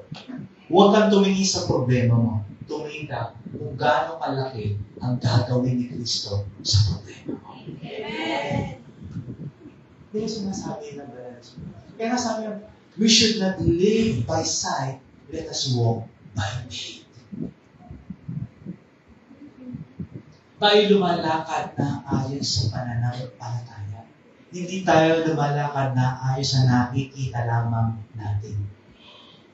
Huwag kang tumingin sa problema mo. Tumingin ka kung gaano kalaki ang gagawin ni Kristo sa problema mo. Amen. Yan yung sinasabi ng banal na Espiritu. Kaya nga sabi niya, we should not live by sight, let us walk by faith. Tayo lumalakad na ayon sa pananampalataya. Hindi tayo lumalakad na ayon sa nakikita lamang natin.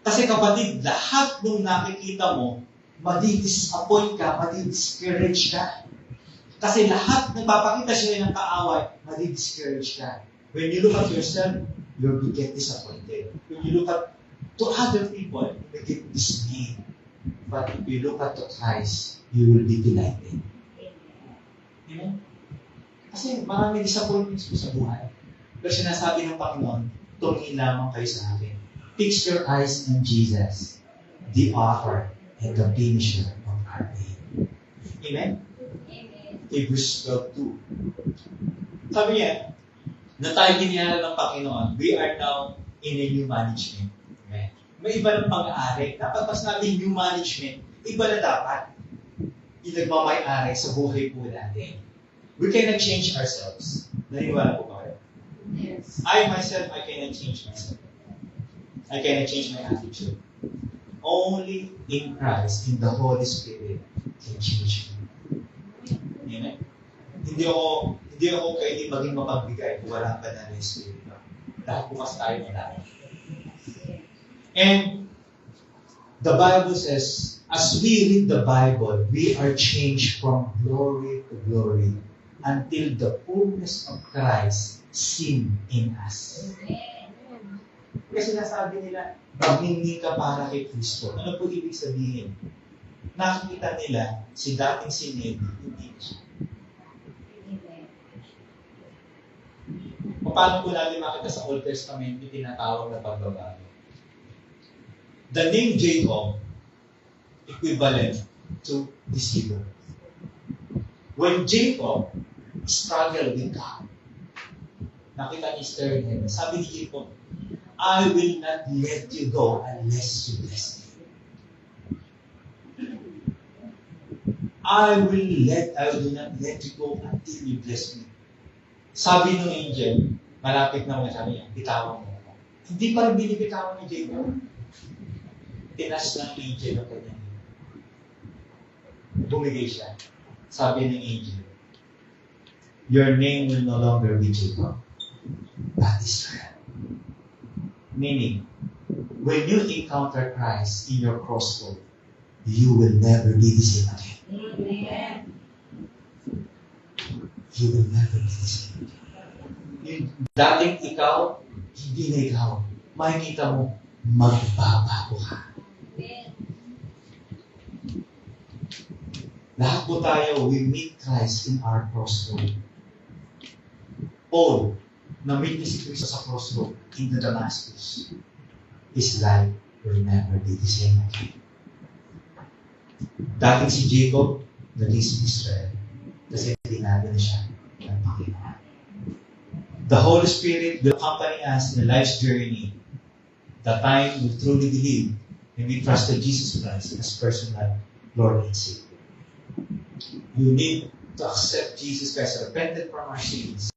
Kasi kapatid, lahat ng nakikita mo, madi-disappoint ka, madi-discourage ka. Kasi lahat ng papakita siya ng kaaway, madi-discourage ka. When you look at yourself, you'll get disappointed. When you look at to other people, you get dismayed. But if you look at to Christ, you will be delighted. Amen? Kasi marami disappointments po sa buhay. Pero sinasabi ng Panginoon, tumingin lamang kayo sa akin. Fix your eyes on Jesus, the author and the finisher of our faith. Amen? Amen. Hebrews 12:2. Sabi niya, na tayo biniyara ng Panginoon, we are now in a new management. Amen. May iba ng pang-aari. Dapat pas natin new management, iba na dapat yung nagmamay-ari sa buhay po natin. We cannot change ourselves. Naniwala po ba kayo? Yes. I myself, I cannot change myself. I cannot change my attitude. Only in Christ, in the Holy Spirit, can change me. Amen? Hindi ako pwede maging mapagbigay kung wala pa na ng Espiritu. Lahat bukas tayo ng lahat. And the Bible says, as we read the Bible, we are changed from glory to glory until the fullness of Christ seen in us. Kasi nasabi nila, magningi ka para kay Kristo. Ano po ibig sabihin? Nakikita nila si dating si Neby, hindi siya. Paano po natin makita sa Old Testament yung tinatawag na pagbabago? The name Jacob, equivalent to deceiver. When Jacob struggled with God, nakita ni Esther, sabi ni Jacob, I will not let you go unless you bless me. I will not let you go until you bless me. Sabi ng angel, malapit na mga sabi niya, bitawan mo ako. Hindi pa rin binibitawan ni Jacob. Tinas ng angel ng kanyang. Bumigay siya. Sabi ng angel, your name will no longer be Jacob, but Israel. Meaning, when you encounter Christ in your crossroad, you will never be the same again. Amen. You will never be the same again. Yung dating ikaw, hindi na ikaw. Makikita mo, magbabago ka. Lahat po tayo, we meet Christ in our crossroad. Paul, na-meet niya si Cristo sa crossroad in the Damascus. His life will never be the same again. Dating si Jacob, naging si Israel. Kasi tinabi na siya ng Panginoon. The Holy Spirit will accompany us in a life's journey. The time we truly believe and we trusted Jesus Christ as personal Lord and Savior. You need to accept Jesus Christ, repented from our sins,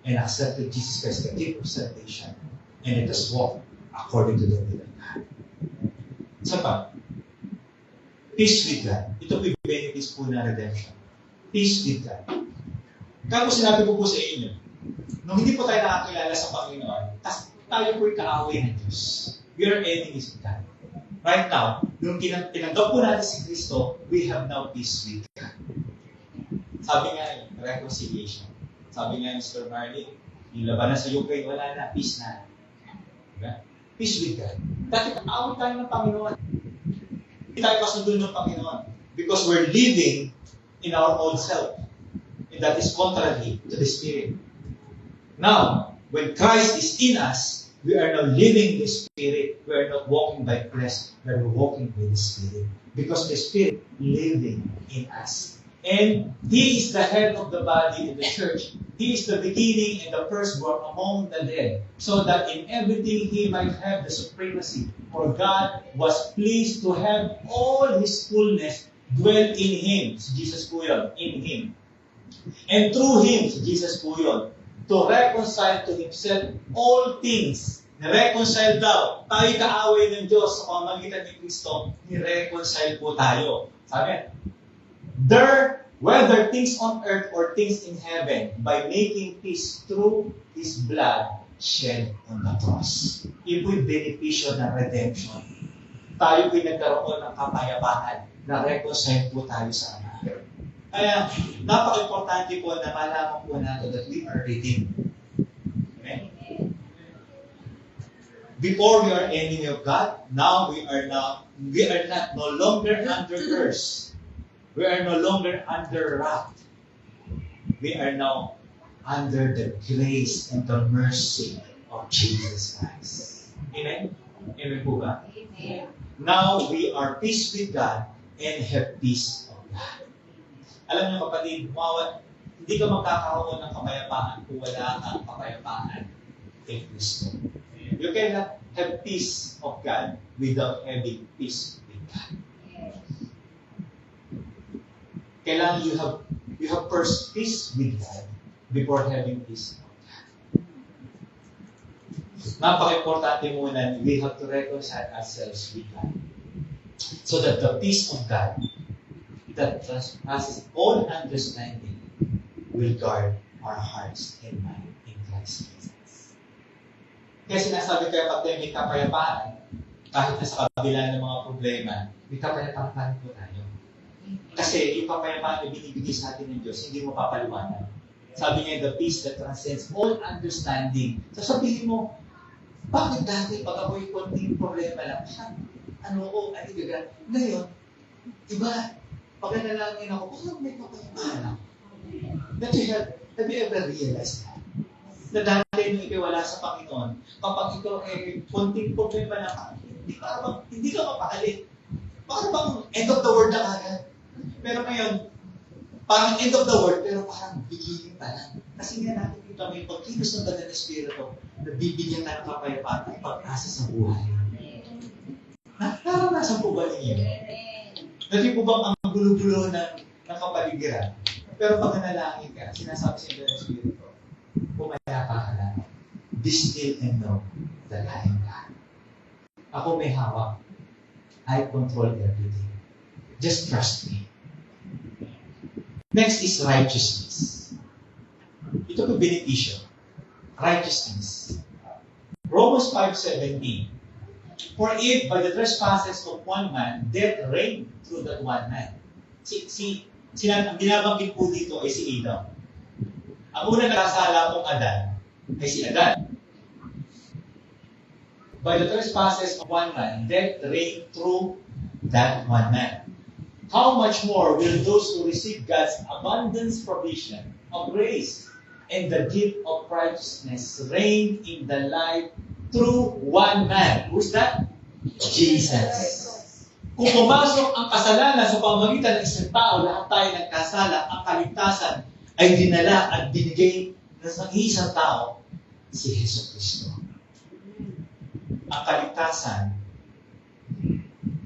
and accepted Jesus Christ, the gift of salvation, and let us walk according to the will of God. Isa pa, peace with God. Ito po yung benefits po na redemption. Peace with God. Kapag sinabi ko po sa inyo, nung hindi po tayo nakakilala sa Panginoon, tayo po'y kaaway ng Diyos. We are enemies with God. Right now, nung tinanggap po natin si Kristo, we have now peace with God. Sabi nga reconciliation. Sabi nga ni Mr. Marley, yung labanan sa Ukraine, wala na, peace na. Diba? Peace with God. Dahil kaaway tayo ng Panginoon. Hindi tayo kasunod ng Panginoon. Because we're living in our own self. And that is contrary to the Spirit. Now, when Christ is in us, we are now living the Spirit. We are not walking by flesh, we are walking by the Spirit. Because the Spirit living in us. And He is the head of the body in the church. He is the beginning and the firstborn among the dead, so that in everything He might have the supremacy. For God was pleased to have all His fullness dwell in Him. Si Jesus po yun, in Him. And through Him, si Jesus po yun, to reconcile to Himself all things. Na-reconcile daw. Tayo kaaway ng Diyos sa pamamagitan ni Kristo, ni-reconcile po tayo. Sabi, there, whether things on earth or things in heaven, by making peace through His blood shed on the cross. Yun po yung benepisyo ng redemption. Tayo po'y nagkaroon ng kapayapaan na reconcile po tayo sa Ama. Kaya, napaka-importante po na malaman po natin that we are redeemed. Amen? Before we are enemy of God, now we are not no longer under curse. We are no longer under wrath. We are now under the grace and the mercy of Jesus Christ. Amen? Amen po ba? Amen. Now we are peace with God and have peace of God. Alam niyo kapatid, hindi ka magkakaroon ng kapayapaan kung wala kang kapayapaan kay Kristo. You cannot have peace of God without having peace with God. Kailangan you have first peace with God before having peace of God. Napaka-importante muna, we have to reconcile ourselves with God. So that the peace of God that passes all understanding will guard our hearts and mind in Christ Jesus. Kaya sinasabi kayo pag may kapayapaan, kahit na sa kabila ng mga problema, may kapayapaan po tayo. Kasi yung kapayapaan na binibigay sa atin ng Diyos, hindi mo papaliwanag. Sabi niya, the peace that transcends all understanding. So sabihin mo, bakit dati pag ako'y konting problema lang, gagal. Ngayon, iba, pag nanalangin ako, bakit may kapayapaan ako? Have you ever realized that? Na dati nung ikaw wala sa Panginoon, kapag ikaw konting problema lang, hindi ka mapakali. Parang bang end of the world na kagad. Pero ngayon, parang end of the world, pero parang beginning pa lang. Kasi nga natin dito may pagkilos ng Banal na Espiritu na bibigyan ka ng kapayapaan at pag-asa sa buhay. Naranasan po ba ninyo? Hindi po bang ang gulo-gulo ng kapaligiran? Pero pag nanalangin ka, sinasabi sa Banal na Espiritu, pumayapa ka lang. Be still and know that I am God. Ako may hawak. I control everything. Just trust me. Next is righteousness. Ito po benepisyo. Righteousness. Romans 5:17. For if by the trespasses of one man, death reigned through that one man. Ang binabanggit po dito ay si Adam. Ang unang nakasala kong Adan ay si Adan. By the trespasses of one man, death reigned through that one man. How much more will those who receive God's abundance provision of grace and the gift of righteousness reign in the life through one man? Who's that? Jesus. Kung pumasok ang kasalanan sa pamamagitan ng isang tao, lahat tayo nagkasala, ang kaligtasan ay dinala at binigay ng isang tao, si Hesus Kristo. Ang kaligtasan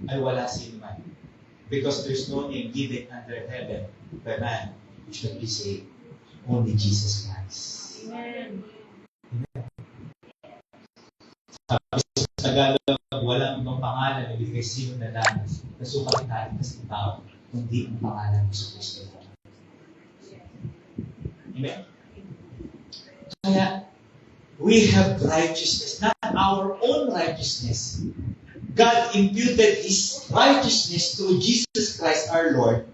ay wala sa inuman. Because there's no name given under heaven by man which can be saved. Only Jesus Christ. Amen. Sabi sa Tagalog, walang ibang pangalan na ibigay sino na danas na sukat tayo sa tao, kundi ang pangalan ng Kristo. Amen? Kaya, we have righteousness, not our own righteousness. God imputed His righteousness through Jesus Christ our Lord.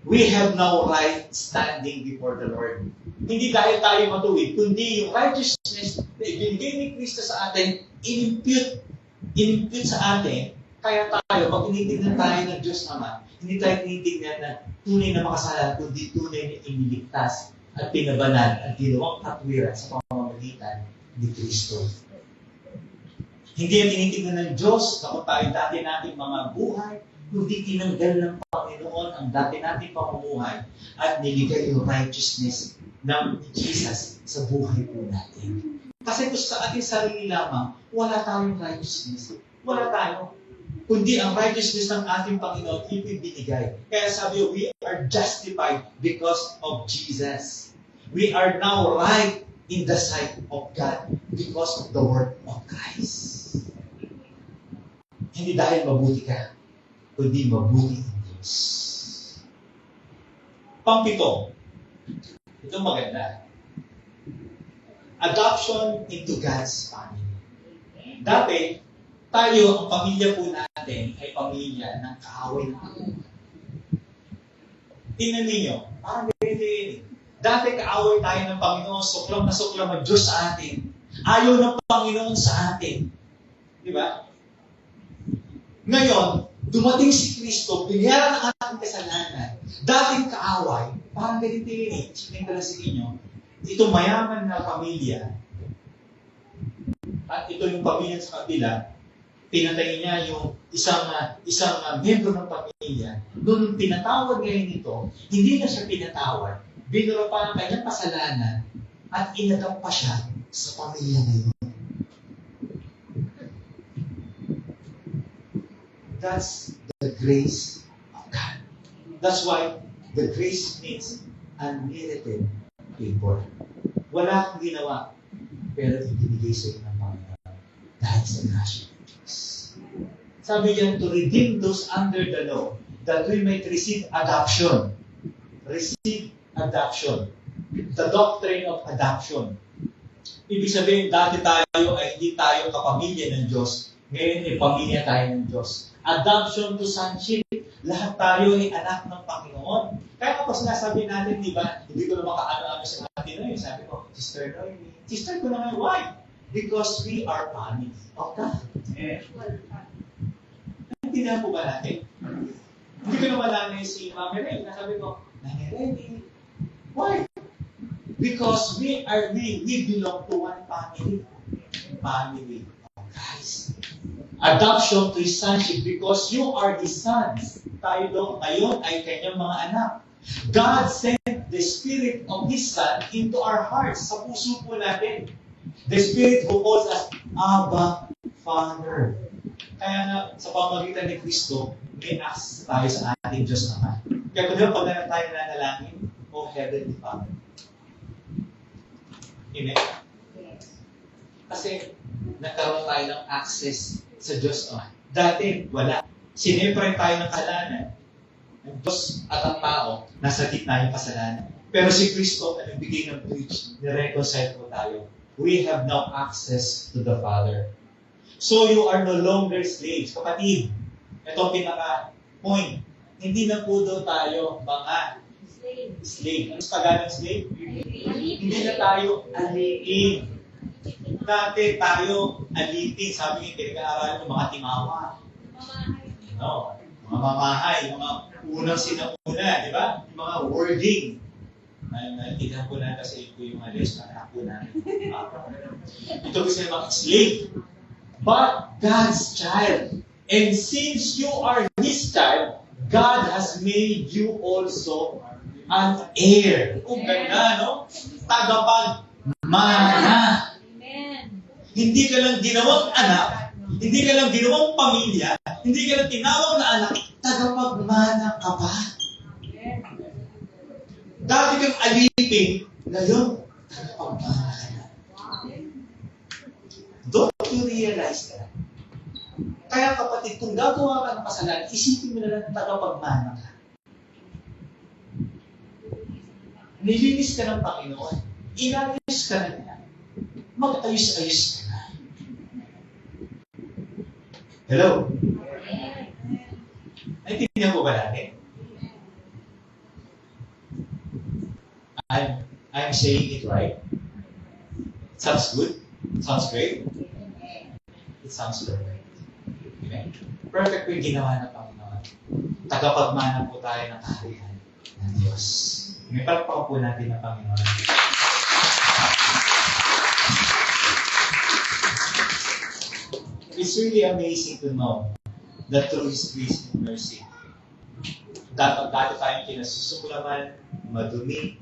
We have now right standing before the Lord. Hindi dahil tayo matuwid, kundi yung righteousness na ibinigay ni Kristo sa atin, inimpute sa atin, kaya tayo, pag tinitignan tayo ng Diyos Ama, hindi tayo tinitignan na tunay na makasalanan, kundi tunay na iniligtas at pinabanal at ginawang katwiran sa pamamagitan ni Kristo. Hindi ang tinitignan ng Diyos na kung tayo dati nating mga buhay, kundi tinanggal ng Panginoon ang dati nating pamumuhay at niligay yung righteousness ng Jesus sa buhay po natin. Kasi kung sa ating sarili lamang, wala tayong righteousness. Wala tayo. Kundi ang righteousness ng ating Panginoon, ibinigay. Kaya sabi, we are justified because of Jesus. We are now right in the sight of God because of the word of Christ. Hindi dahil mabuti ka, kundi mabuti ang Diyos. Pang-pito, ito maganda. Adoption into God's family. Dati, tayo, ang pamilya po natin ay pamilya ng kaaway ng Panginoon. Tingnan ninyo, parang ganito yun. Dati kaaway tayo ng Panginoon, suklam na suklam ang Diyos sa atin. Ayaw ng Panginoon sa atin. Di ba? Ngayon, dumating si Kristo, binayaran ang ating kasalanan. Dating kaaway, parang ganito yun eh. Sabihin ko lang sa inyo, itong mayaman na pamilya, at ito yung pamilya sa kabila, pinatay niya yung isang miyembro ng pamilya. Doon pinatawad ngayon ito, hindi na siya pinatawad, binura pa ang kanyang kasalanan, at inagap pa siya sa pamilya ngayon. That's the grace of God. That's why the grace means unmerited favor. Wala akong ginawa, pero ibinigay sa iyo ng Panginoon dahil sa grasya ng Diyos. Sabi niya, to redeem those under the law, that we might receive adoption. Receive adoption. The doctrine of adoption. Ibig sabihin, dati tayo ay hindi tayo kapamilya ng Diyos. Ngayon ay pamilya tayo ng Diyos. Adoption to sonship. Lahat tayo ay anak ng Panginoon. Kaya kapag sinasabi natin, di ba, hindi ko na makaano-ano sa atin na yun. Sabi ko, Sister Noemi. Sister ko naman, why? Because we are family of God. Naintindihan po ba natin? Hindi ko naman namin si Mami Ray. Nasabi ko, Mami Ray, why? Because we belong to one family. Family of Christ. Adoption to His sonship because you are His sons. Tayo doon ngayon ay kanyang mga anak. God sent the Spirit of His Son into our hearts, sa puso po natin. The Spirit who calls us Abba, Father. Kaya nga, sa pamagitan ni Kristo, may access tayo sa ating Diyos naman. Kaya kung pag na tayo nanalangin, O Heavenly Father. Amen? Kasi, nagkaroon tayo ng access sa Diyos naman. Dati, wala. Sinepare tayo ng kasalanan. Ang Diyos at ang tao, nasa gitna yung kasalanan. Pero si Kristo, ang nagbigay ng bridge, nireconcile po tayo. We have now access to the Father. So you are no longer slaves. Kapatid, ito ang pinaka-point. Hindi na po daw tayo mga slave. Ano sa Tagalog slave? Hindi na tayo aliin. Dati tayo alitin. Sabi niya, pinag-aaralan ng mga timawa. No, mga mamahay, mga unang sinauna, di ba? Yung mga wording. Naintindihan po natin kasi ito yung alis na po natin. Ito kasi mga slave. But God's child. And since you are His child, God has made you also an heir. Kung ganda, no? Tagapagmana. Hindi ka lang ginawang anak, hindi ka lang ginawang pamilya, hindi ka lang tinawag na anak, tagapagmana ka pa. Dati kang alipin, ngayon, tagapagmana ka na. Don't you realize that? Kaya kapatid, kung gagawa ka ng kasalanan, isipin mo na lang na tagapagmana ka. Nilinis ka ng Panginoon, inayos ka na niya, mag-ayos-ayos ka na. Hello? Naintindihan ko ba natin? I'm saying it right? Sounds good? Sounds great? It sounds perfect. Amen? Perfect po yung ginawa ng Panginoon. Tagapagmana po tayo ng kaharian ng Diyos. May palakpakan po natin ng Panginoon. It's really amazing to know that through His grace and mercy, dati tayong kinasusuklaman, madumi,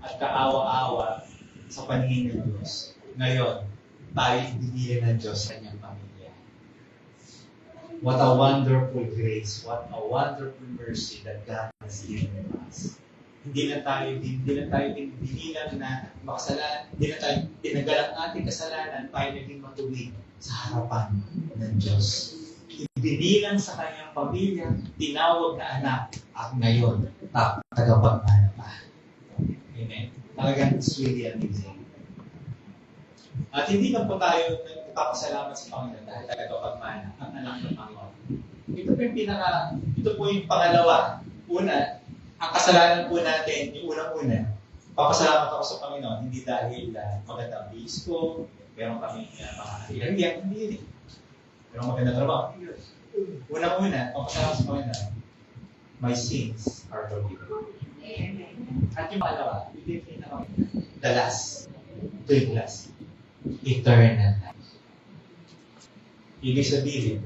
at kaawa-awa sa paningin ng Diyos. Ngayon, tayo binili ng Diyos sa kanyang pamilya. What a wonderful grace, what a wonderful mercy that God has given us. Hindi na tayo binilang na makasalanan, hindi na tayo tinanggal ang ating kasalanan, tayo naging matuwid sa harapan ng Diyos. Ibinilang sa kanyang pamilya, tinawag na anak, at ngayon, tagapagmana pa. Amen? Talagang it's really amazing. At hindi na po tayo nagpapasalamat sa Panginoon dahil tagapagmana, ang anak ng Panginoon. Ito po yung pangalawa. Una, ang kasalanan po natin, yung unang-una, papasalamat ako sa Panginoon, hindi dahil magandang bihis ko, meron kami mga hirang-hirang, hindi. Pero maganda trabaho. Unang-una, papasalamat sa Panginoon, my sins are forgiven. At yung pangalawa, the last. Ito yung last. Eternal life. Ibig sabihin,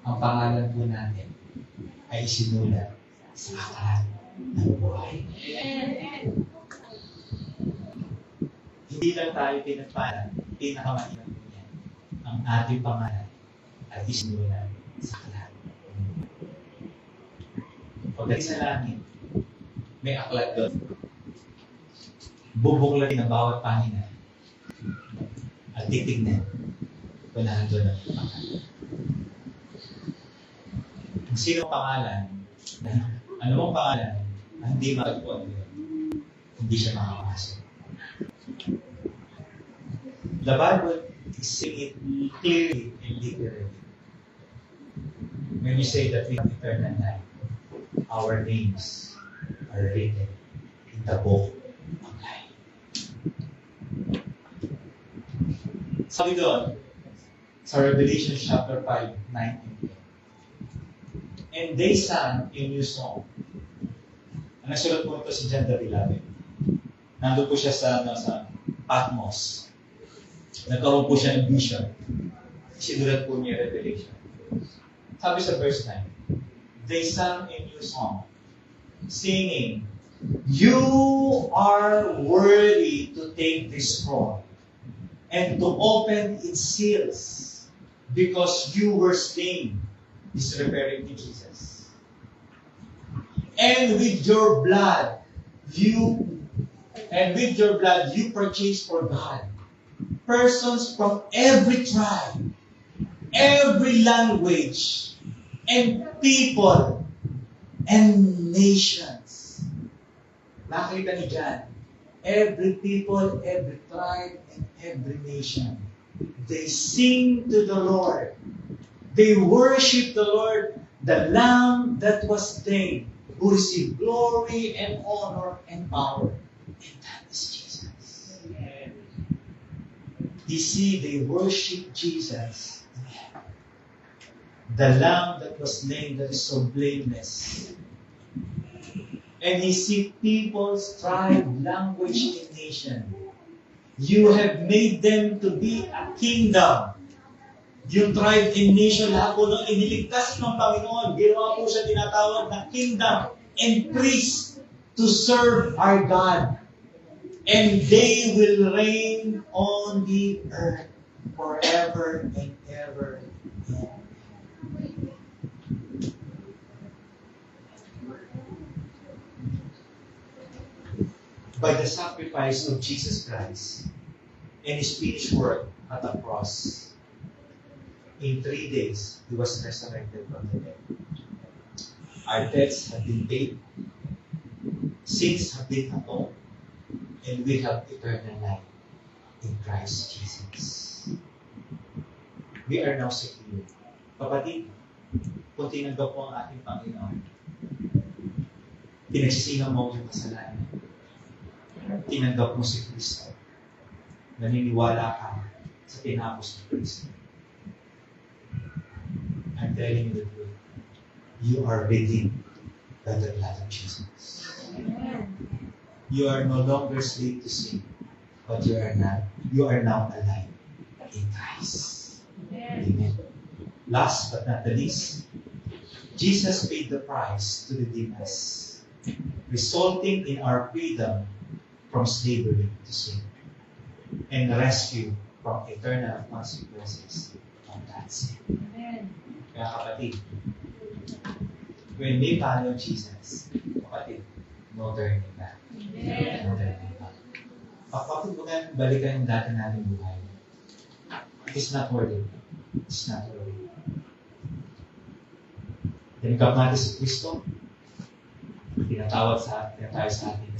ang pangalan po natin ay isinulat sa aklat ng buhay. Hindi lang tayo pinagpala, pinakamainam po yan. Ang ating pangalan ay isinulat sa aklat. Pagdating sa langit, may aklat doon. Bubuklat ng bawat pangina at titignan kung nandun ang pangalan. Kung sino pangalan, ano mong pangalan, na hindi matagpuan yun, hindi siya makakasok. The Bible is saying it clearly and literally. When we say that we have eternal life, our names are written in the book of life. Sabi doon, sa Revelation chapter 5, 19. And they sang a new song. Ang nasulat po ito si John the Beloved. Nandun po siya sa Patmos. Nagkaroon po siya ng vision. Sinulat po niya Revelation. Sabi sa verse 9, they sang a new song, singing, "You are worthy to take this scroll and to open its seals, because you were slain." He's referring to Jesus. And with your blood, you purchased for God persons from every tribe, every language, and people, and nations. Nakita niyo dyan, every people, every tribe, and every nation. They sing to the Lord. They worship the Lord, the Lamb that was slain, who received glory and honor and power. And that is Jesus. You see, they worship Jesus, the Lamb that was slain, that is so blameless. And you see people's tribe, language, and nation. You have made them to be a kingdom. Yung tribe and nation, lahat po nung iniligtas ng Panginoon, ginawa po siya tinatawag na kingdom and priest to serve our God. And they will reign on the earth forever and ever. By the sacrifice of Jesus Christ and His finished work at the cross, in 3 days, He was resurrected from the dead. Our debts have been paid, sins have been atoned, and we have eternal life in Christ Jesus. We are now secure. Kapatid, kung tinanggap mo ang ating Panginoon, pinagsisina mo yung kasalanan, tinanggap mo si Kristo, naniniwala ka sa tinapos ni Kristo, I'm telling you the truth. You are redeemed by the blood of Jesus. You are no longer slave to sin, but you are now alive in Christ. Amen. Last but not the least, Jesus paid the price to redeem us, resulting in our freedom from slavery to sin and rescue from eternal consequences of that sin. Amen. Kaya kapatid, when we follow Jesus, kapatid, no turning back. No turning back. Kapatid, balikan yung dati natin buhay. It is not worth it. It is not worth it. Tinigap natin si Kristo, tinatawag sa ating kasalanan,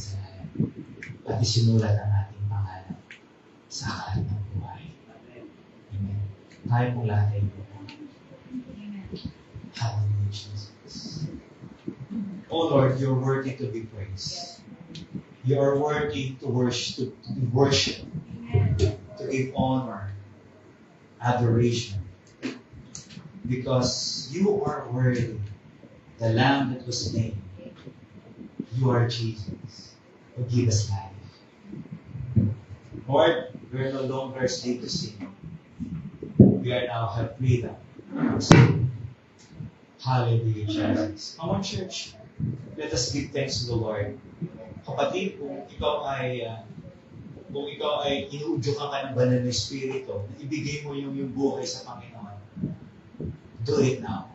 at isinulat ang ating pangalan sa aklat ng buhay. Amen. Tayo pong lahat ay hallelujah, Jesus. Oh Lord, you're worthy to be praised. You are worthy to worship, to give honor, adoration, because you are worthy, the Lamb that was slain, You are Jesus who give us life. Lord, we are no longer slave to sin. We are now have freedom. Hallelujah, Jesus. Come on, church. Let us give thanks to the Lord. Kapatid, kung ikaw ay inuudyokan ka ng banal na Espiritu, na ibigay mo yung buhay sa Panginoon, do it now.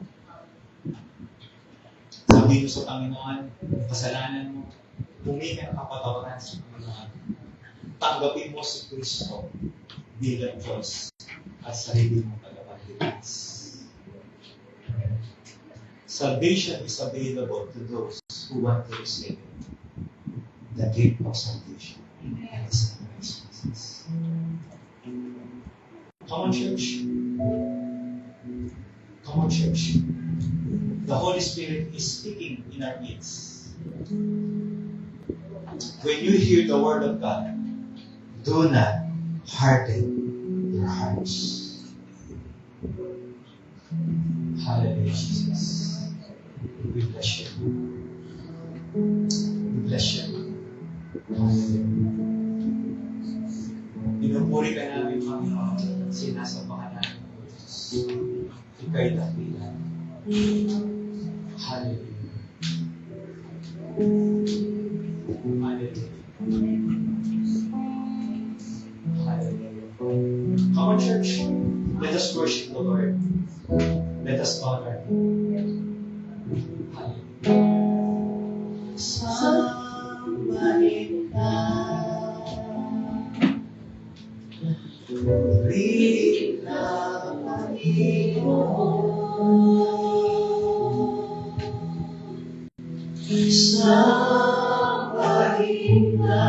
Sabihin mo sa Panginoon, kasalanan mo, humingi ka ng kapatawaran sa Panginoon. Tanggapin mo si Kristo bilang Diyos at sarili mong tagapagligtas. Salvation is available to those who want to receive it. The gift of salvation. And it's in Christ Jesus. Come on, church. Come on, church. The Holy Spirit is speaking in our midst. When you hear the Word of God, do not harden your hearts. Hallelujah, Jesus. We bless you. We bless you. Hallelujah. Pinupuri ka namin, Panginoon. Sinasabahan namin, Diyos. Ika'y dakilan. Hallelujah. Hallelujah. Hallelujah. Come on, church. Let us worship the Lord. Let us honor Him. Hallelujah. Sambahin ka. Purihin ka, Panginoon. Sambahin ka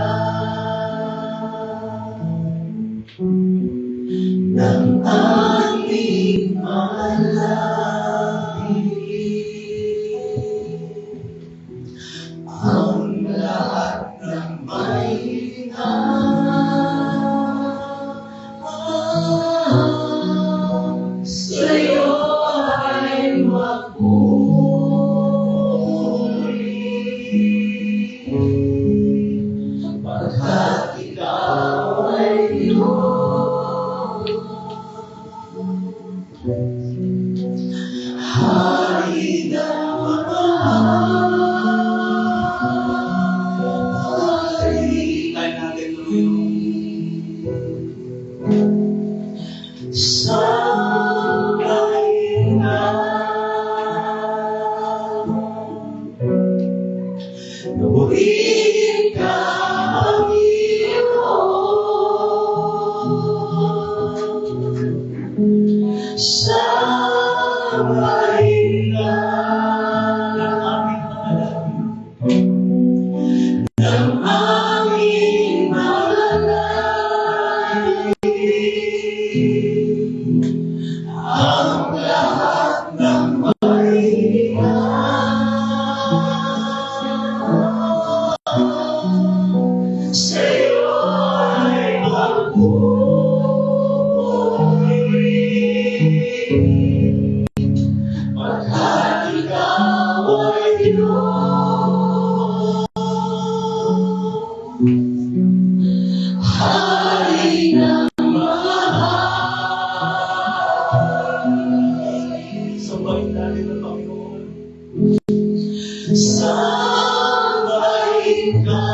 ng aming malangin. Ang lahat ng may sa'yo ay magpuri, pagkat ikaw ay Diyos. Hari ng mga hari, tayo natin sambahin ka. Purihin ka, Panginoon. Sambahin ka ng aming manalangin. Ng aming manalangin. Ang lahat ng sa'yo ay magpuri, pagkat ikaw ay Diyos. Hari ng mga hari, sambahin natin ang Panginoon. Sambahin ka,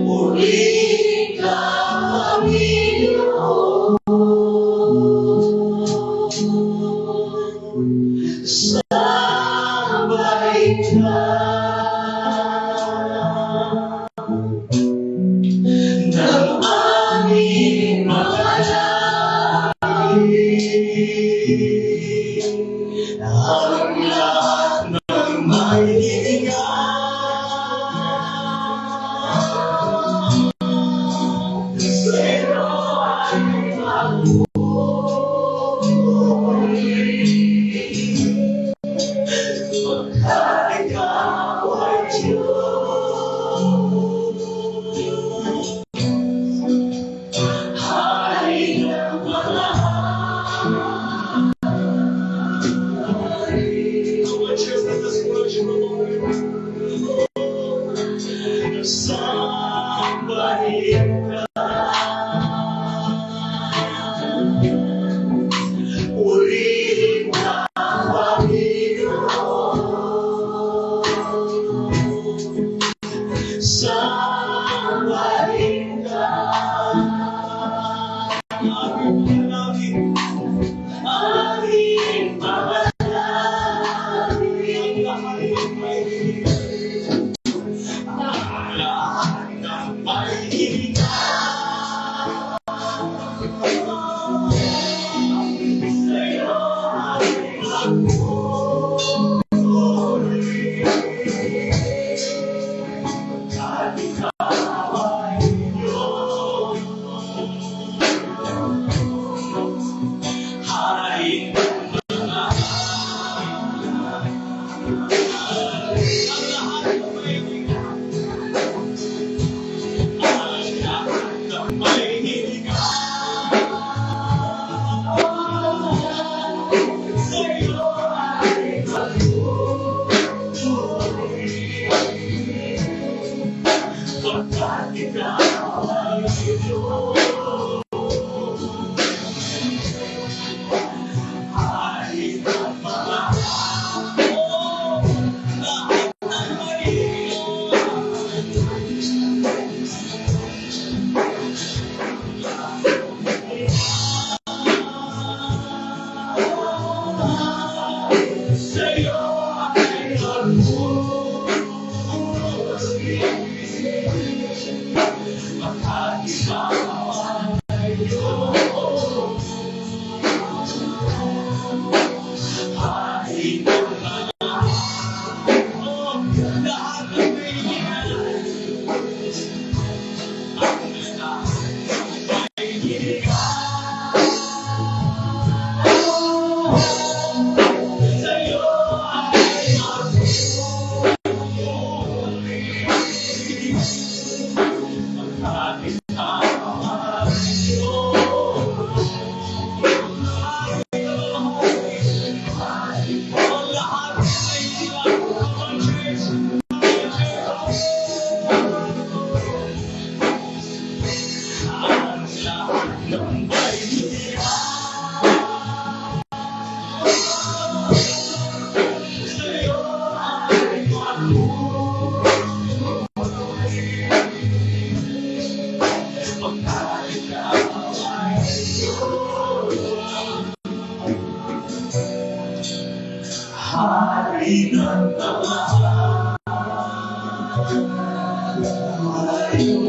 purihin ka, Panginoon. Sambahin ka ng aming manalangin. Ang lahat ng may hininga sa'yo ay magpuri, pagkat ikaw ay Diyos. Hari ng mga hari,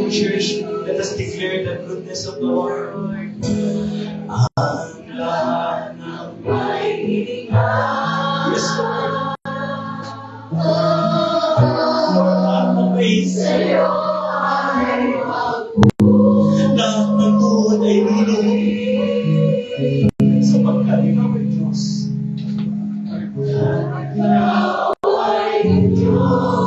Church, let us declare the goodness of the Lord. Ang lahat ng may yes, Lord. Lahat ng may sa'yo ay lahat ng tuhod ay luluhin sapagkat ikaw ay Diyos. Ikaw ay Diyos.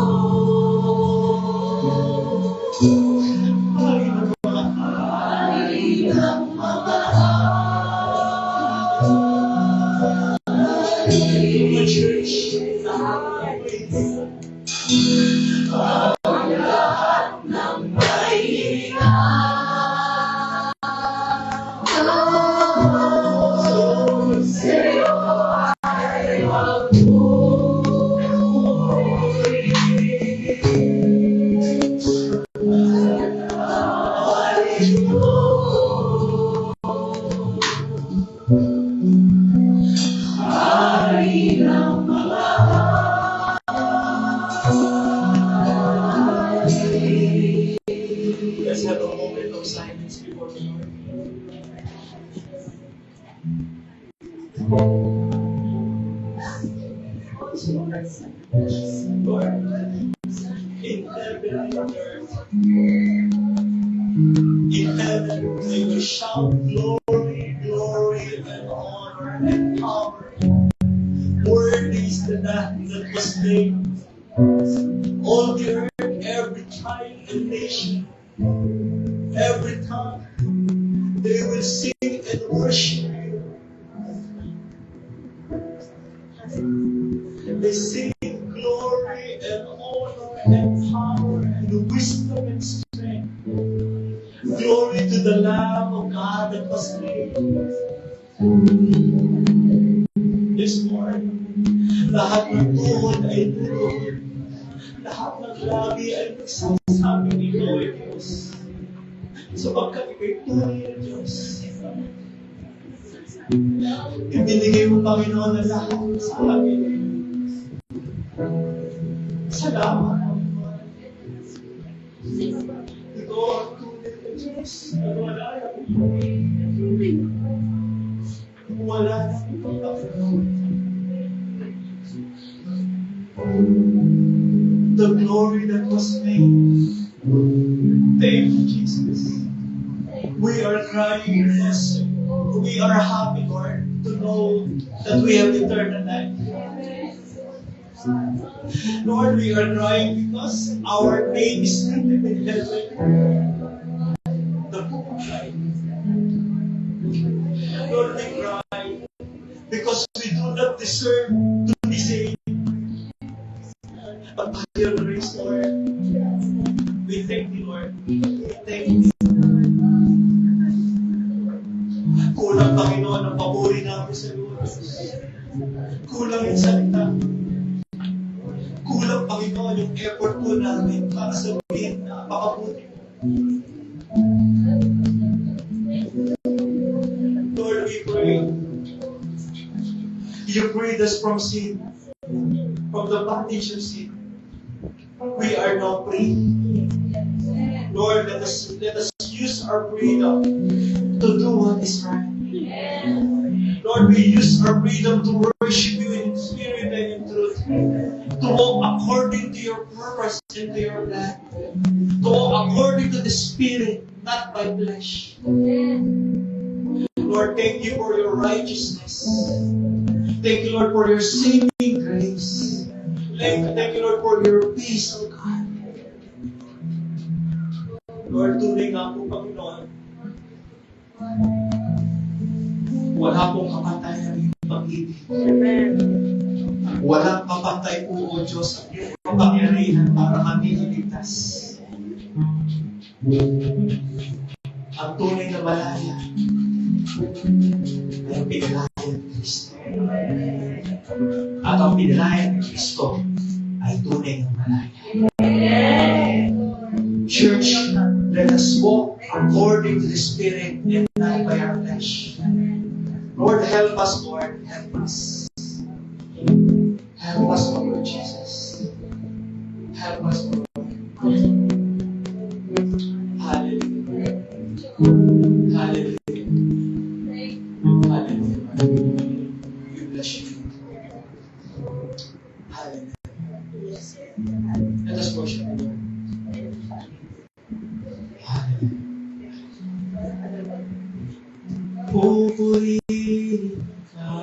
Let's have a moment of silence before the Lord. Lord, in heaven and on earth, in heaven they will shout glory, glory, and honor and power. Worthy is the Lamb that was slain. All the earth, every tribe and nation, every tongue, they will sing and worship you. They sing glory and honor and power and wisdom and strength. Glory to the Lamb of God that was slain. This morning, lahat ng tuhod ay luluhod. Lahat ng labi ay nagsasabi ni Lord Diyos. Sapagkat ika'y tunay na Diyos. Ibinigay mo, Panginoon, na lahat sa amin. Salamat, Panginoon. Ito ang tunay na Diyos na wala na wala na the glory that was made. Thank you, Jesus. We are crying because we are happy, Lord, to know that we have eternal life. Lord, we are crying because our name is written in heaven. The book of life. Lord, we cry because we do not deserve to be saved. But by your grace, Lord, we thank you, Lord, effort po namin para sabihin na napakabuti mo. Lord, we pray. You freed us from sin, from the bondage of sin. We are now free. Lord, let us use our freedom to do what is right. Lord, we use our freedom to worship you in spirit and in truth. To walk according to your purpose and to your plan. To walk according to the Spirit, not by flesh. Lord, thank you for your righteousness. Thank you, Lord, for your saving grace. Thank you, Lord, for your peace, O God. Lord, tunay nga po, Panginoon. Wala pong kapantay na iyong pag-ibig. Walang kapantay po, O Diyos, ang iyong kapangyarihan para kami iligtas. Ang tunay na malaya ay ang pinalaya ni Kristo. At ang pinalaya ni Kristo ay tunay na malaya. Church, let us walk according to the Spirit and not by our flesh. Lord, help us, Lord. Help us. Help us, Lord Jesus. Help us, Lord. Hallelujah. Hallelujah. Hallelujah. We bless you. Hallelujah. Let us worship the Lord. Pupurihin ka,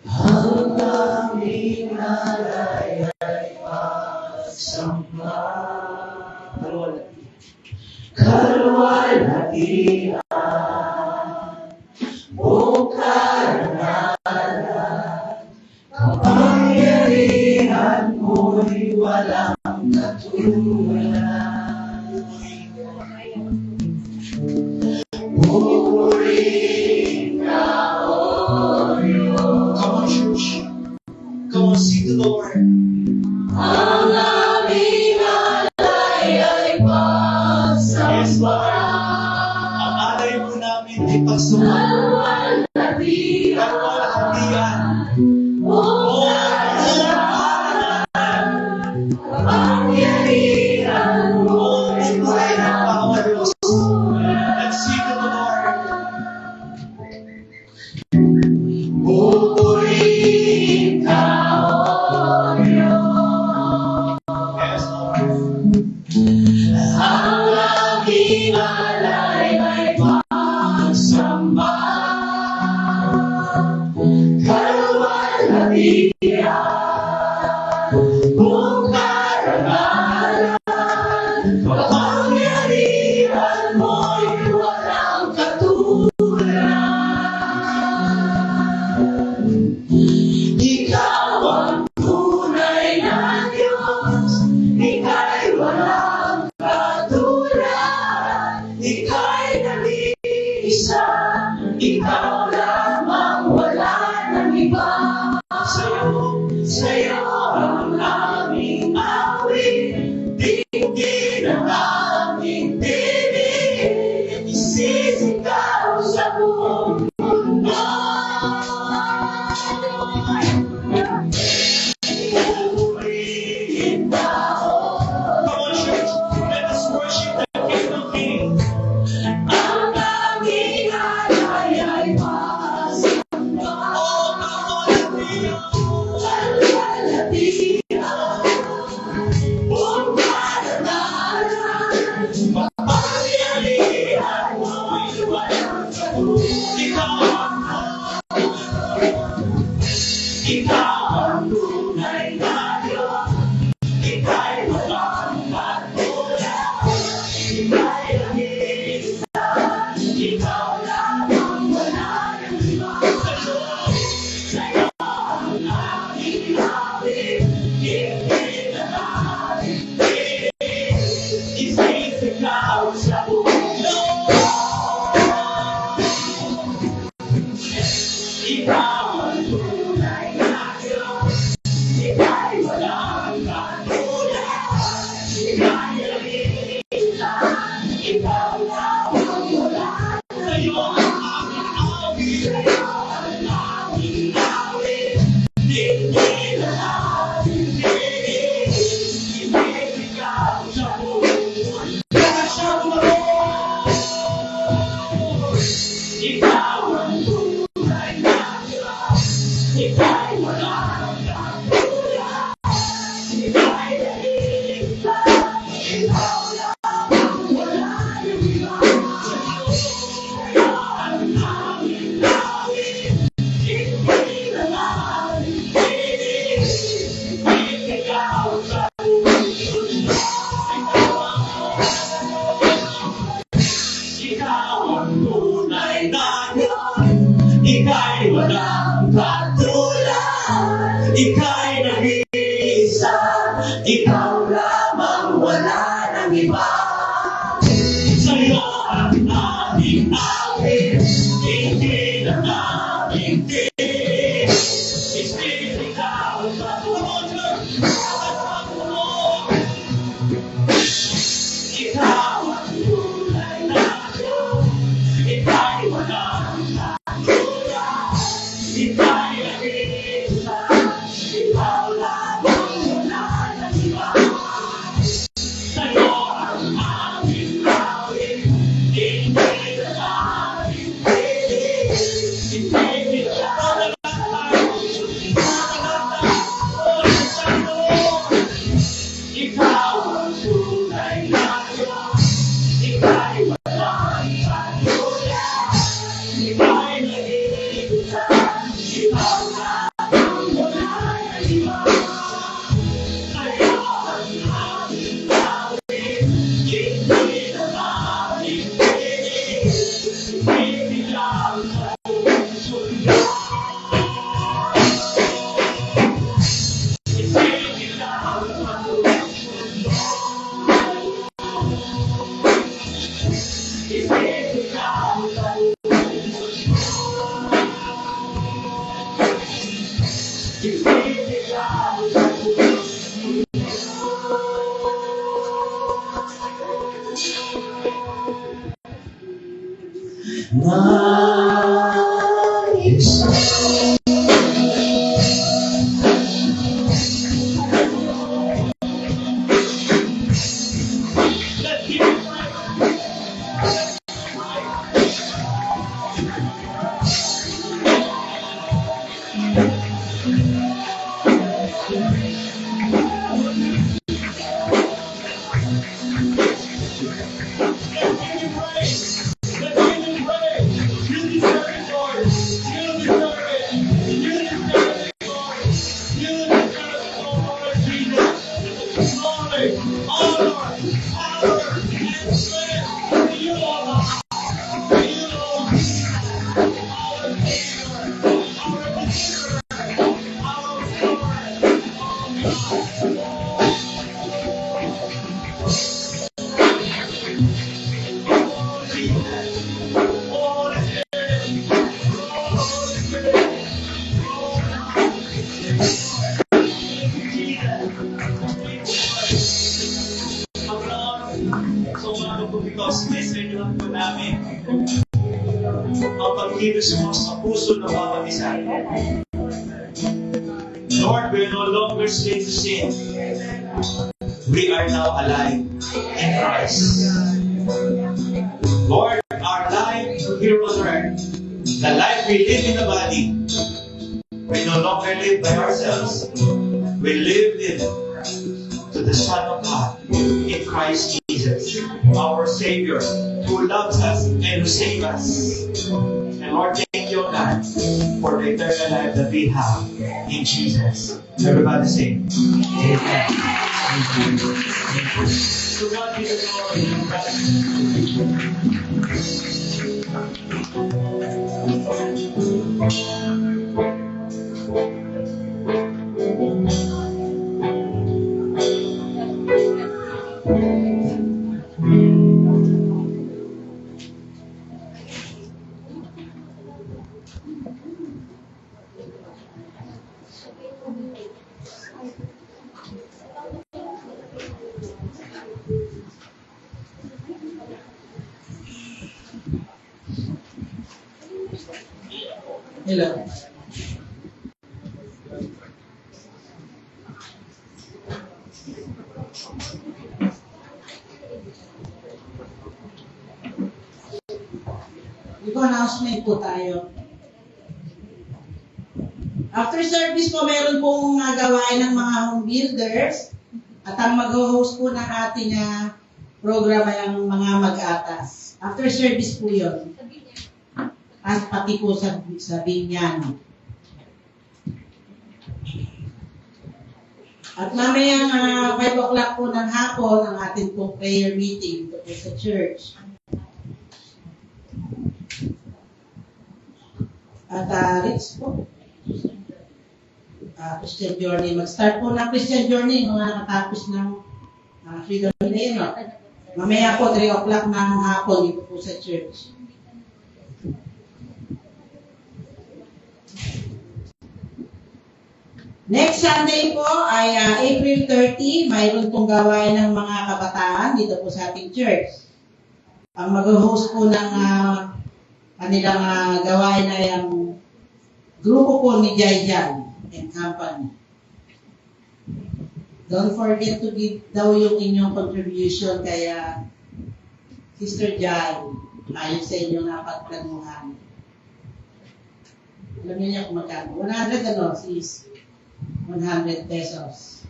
ang aming alay ay pagsamba. Kalwalhatian, o karangalan, kapangyarihan mo'y walang katulad. Come on, sing to the Lord. Ang aming alay ay pagsamba. Ang alay po namin ay pagsamba. Kalwalhatian. O karangalan, kapangyarihan mo'y walang katulad. Let's sing to the Lord. Pupurihin ka, O Diyos. Yes, Lord. Ang aming alay ay pagsamba. Kalwalhatian, o karangalan, kapangyarihan mo'y walang katulad. Ikaw ang tunay na Diyos, Ika'y walang katulad. Ika'y nag-iisa, Ikaw lamang, wala nang iba. Sa'yo ang aming awit, dinggin ang aming tinig, isisigaw sa buong mundo. Pupurihin ka, O Come on, church, let us worship the King of Kings. Ang aming alay ay pagsamba. O kalwalhatian, o karangalan, kapangyarihan mo'y walang katulad. Ikaw ang tunay na Diyos, Ika'y walang katulad. Ika'y nag-iisa, Ikaw lamang, wala nang iba. Sa'yo ang aming awit, dinggin ang aming tinig, isisigaw sa buong mundo. Ikaw ang tunay na Diyos, Ika'y walang katulad, ika'y nag-iisa, ikaw lamang, wala nang iba. Sa'yo ang aming awit, hindi na namin tinig. Ikaw sa tulad, ikaw ang tunay na Diyos, ika'y walang katulad, ika'y nag-iisa, ikaw lamang, wala nang iba. Sa'yo ang aming awit, hindi na namin tinig. Ikaw ang tunay na Diyos, ika'y walang katulad, ika'y nag-iisa, ikaw lamang, wala nang iba. Sa'yo ang aming awit, hindi na namin tinig. Ibigay sa puso niyo. Because messenger po namin ang pagkilos mo sa puso ng bawat isa. Lord, we no longer slave to sin. We are now alive in Christ. Lord, our life here on earth, the life we live in the body, we no longer live by ourselves. We live in to the Son of God in Christ Jesus, our Savior, who loves us and who saves us. And Lord, thank you, God, for the eternal life that we have in Jesus. Everybody say, Amen. To God be the Hello. Ito, announcement po tayo. After service po, meron pong gawain ng mga home builders at ang mag-host po ng ating program ay ang mga mag-atas. After service po yun. At pati po sa Binyan. At mamayang 5 o'clock po ng hapon ang ating pong prayer meeting dito po sa church. At Rich po. Christian Journey. Mag-start po ng Christian Journey mga nakatapos ng Freedom Day. No? Mamaya po 3 o'clock ng hapon dito po sa church. Next Sunday po ay April 30. Mayroon pong gawain ng mga kabataan dito po sa ating church. Ang mag-host po ng kanilang gawain ay ang grupo po ni Jai and Company. Don't forget to give daw yung inyong contribution kaya Sister Jai ayon sa inyong napagplanuhan. Alam niyo kung magkano? 100 sis? 100 pesos.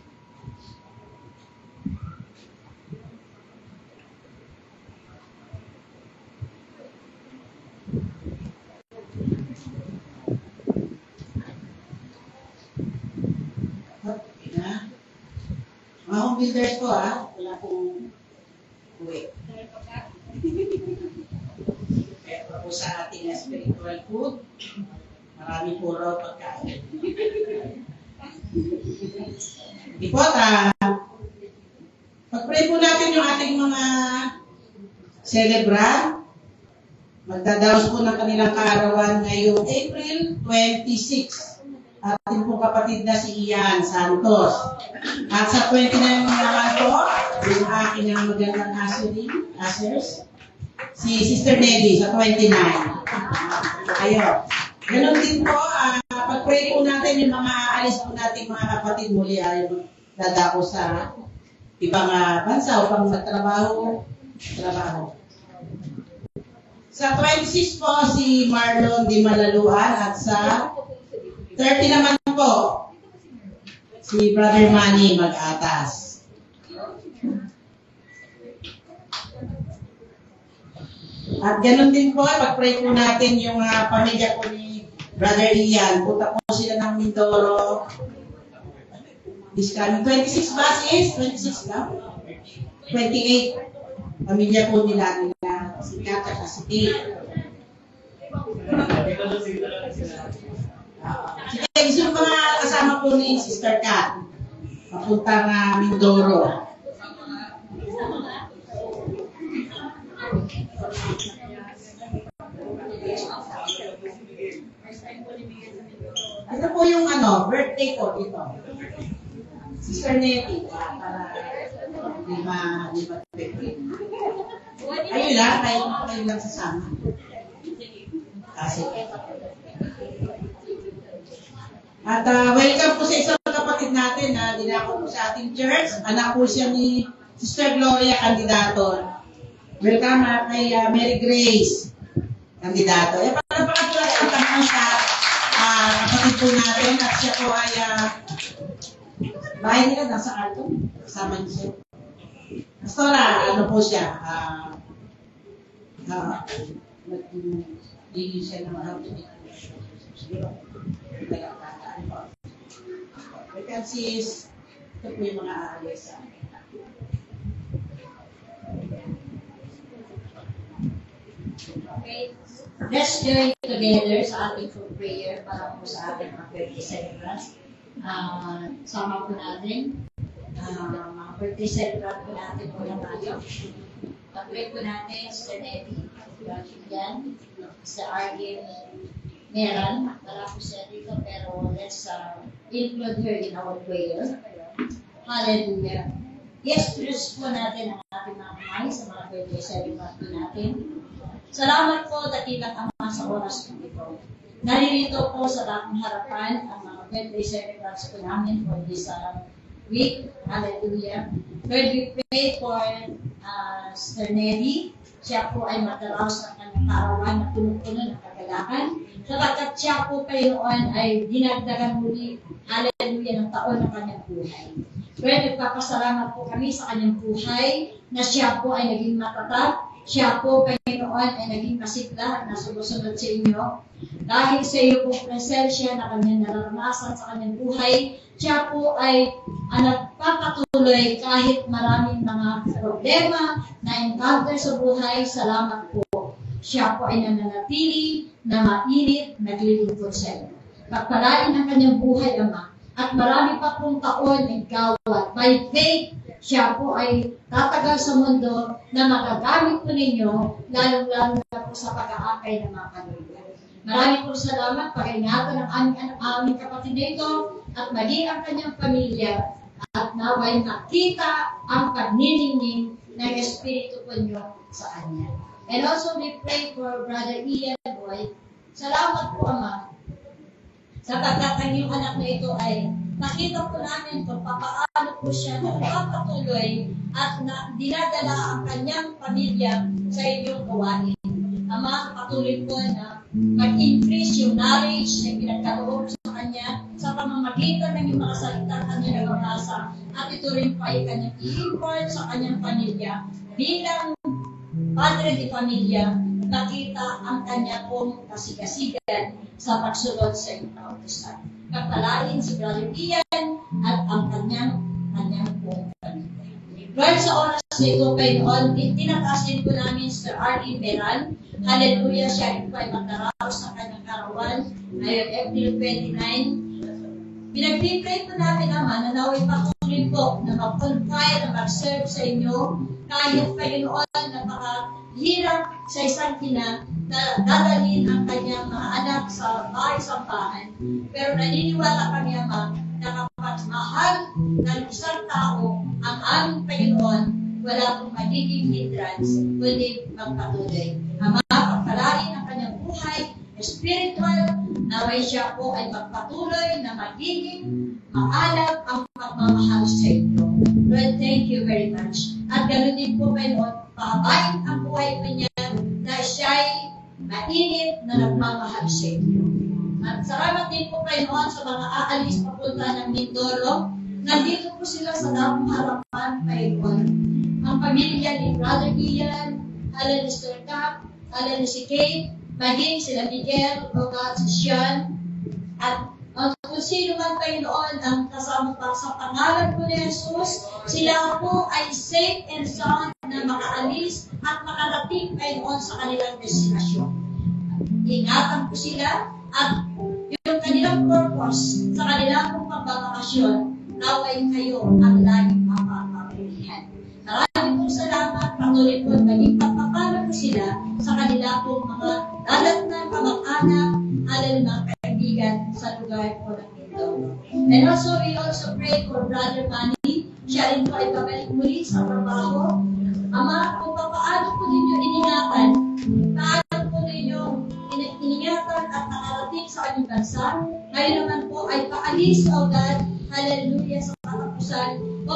Mga home builders ko wala pong uwi. Kaya po sa ating spiritual food, marami po raw pagkain. Ipot, pag-pray po natin yung ating mga celebrant. Magdadaos po ng kanilang kaarawan ngayong April 26. Ating pong kapatid na si Ian Santos. At sa 29 naman po, yung aking magandang asers, si Sister Nelly sa 29. Ayun. Ganon din po, pag-pray po natin yung mga aalis po natin mga kapatid muli ay dadako sa ibang bansa upang magtrabaho. Sa 26 po, si Marlon Di Malaluan at sa 30 naman po, si Brother Manny Mag-atas. At ganun din po, pag-pray po natin yung pamilya po ni Brother Ian. Punta po sila ng Mindoro. This coming 26 ba sis? 26 lang? 28. Pamilya po nila si Kat at si Dave. Sige, yung mga kasama po ni Sister Kat. Papuntang Mindoro. Ito po yung birthday ko dito. Sister Nettie, para di ba ayun lang, kayo lang sasama. Kasi. At welcome po sa isang kapatid natin na dinako po sa ating church. Anak po siya ni Sister Gloria Candidato. Welcome kay Mary Grace Candidato. Para pakatulad ang tanong sa kapatid po natin at siya po ay bahay nila nasa Arton. Kasama niya siya. Pastora, po siya? Hindi siya naman how to be. Vacancies, ito po yung mga aalis. Okay. Let's join together sa ating full prayer para po sa ating mga birthday celebrants. Sama po natin mga birthday celebrant po natin po ng tayo. Pag-pray po natin Sir Nettie, yan, Mr. Argin Meran, para po siya dito, pero let's include her in our prayer. Hallelujah. Yes, praise po natin ang ating mga kamay sa mga birthday celebrant po natin. Salamat po, dakilang Ama, sa oras po ito. Naririto po sa aking harapan ang mga birthday celebrants po namin for this week. Hallelujah. Lord, we pray for Sister Nelly. Siya po ay magdaraos ng kanyang kaarawan na puno-puno ng kagalakan. Sapagkat siya po Panginoon ay dinagdagan muli, hallelujah, ng taon ng kanyang buhay. Lord, nagpapasalamat po kami sa kanyang buhay na siya po ay naging matatag. Siya po, Panginoon, ay naging masigla na sumusunod sa inyo. Dahil sa iyo pong presensya na kanyang nararanasan sa kanyang buhay, siya po ay nagpapatuloy kahit maraming mga problema na encounter sa buhay. Salamat po. Siya po ay nananatili na mainit, naglilingkod sa iyo. Pagpalain ang kanyang buhay, Ama. At marami pa pong taon ng gawat. By faith, siya po ay tatagal sa mundo na magagamit po ninyo, lalong-lalo na po sa pag-aakay ng mga kanila. Maraming po salamat, pag-ingatan ng aming kapatid nito at maging ang kanyang pamilya at naway makita ang pagniningning ng Espiritu po nyo sa kanya. And also we pray for Brother Ian Boy. Salamat po, Ama, sapagkat ang iyong anak na ito ay nakita po namin kung paano po siya nagpapatuloy at dinadala ang kanyang pamilya sa inyong gawain. Ama, patuloy po na mag-increase yung knowledge na pinagkaloob sa kanya sa pamamagitan ng yung mga salita na kanya nababasa at ito rin po ay kanyang i-import sa kanyang pamilya bilang padre de familia. Nakita ang kanya pong kasigasigan sa pagsunod sa iyong kautusan. Kapalain si Brother Ian at ang kanyang pong pamilya. Lord, sa oras na ito, Panginoon, tinatasin po namin Sir Arlene Beran. Hallelujah, siya rin po ay magdaraos ng kanyang karawan ngayon April 29. Pinag-pray po namin naman na naway patuloy po na mag-confide, na mag-serve sa inyo kahit Panginoon napakahirap sa isang ina na dadalhin ang kanyang mga anak sa bahay-sampahan. Pero naniniwala kami, Ama, na kapag mahal ng isang tao ang aming Panginoon, wala pong magiging hindrance, kundi magpatuloy. Ama, pagpalain ang kanyang buhay, spiritual, na may siya po ay magpatuloy na magiging maalam ang pagmamahal sa inyo. Lord, thank you very much. At ganoon din po, Panginoon, pahabain ang buhay po niya na siya'y mainit na nagmamahal sa inyo. At salamat din po, Panginoon, sa mga aalis papunta ng Mindoro. Nandito po sila sa damong harapan, Panginoon. Ang pamilya ni Brother Ian, hala ni Sir Cap, hala ni si Kate, maging sila Miguel, o God, si Sean, at kung sino man, Panginoon, ang kasama pa sa pangalan po ni Jesus, sila po ay safe and sound na makaalis at makarating, Panginoon, sa kanilang destinasyon. Ingatan po sila at yung kanilang purpose sa kanilang pong pagbabakasyon, naway kayo ang laging mapapabilihan. Maraming pong salamat, patuloy po maging pagpapala po sila sa kanila pong mga dalat na kamag-anak, alal mga kaibigan sa lugar po ng Mindoro. And also, we also pray for Brother Manny. Siya rin po ay pabalik muli sa trabaho. Ama, kung paano po ninyo iningatan, paano po ninyo iningatan at nakarating sa kanyang bansa, ngayon naman po ay paalis, O God, hallelujah, sa katapusan, o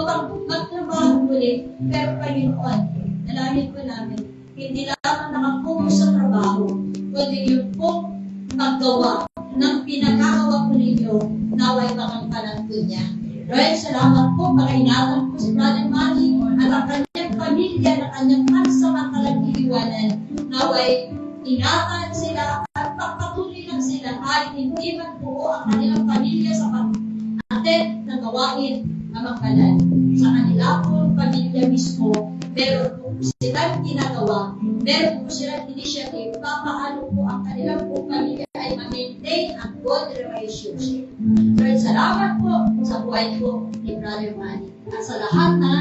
magtrabaho muli. Pero Panginoon, nalamin po namin, hindi lamang nakapungo sa trabaho, kundi yung po maggawa ng pinagkakawa po ninyo, naway makamkanan po niya. Lord, salamat po, pakainatan po si Brother Manny at ang kanyang pamilya na kanyang pansamantalang iiwanan. Naway, ingatan sila at pagpatuloy lang sila kahit hindi man po ang kanilang pamilya sa pag-attend ng gawain na magkalan. Sa kanila po, pamilya mismo, meron po silang ginagawa, meron po silang initiative, paano po ang kanilang po pamilya ay ma-maintain ang good relationship. Lord, salamat po sa buhay po ni Brother Manny at sa lahat na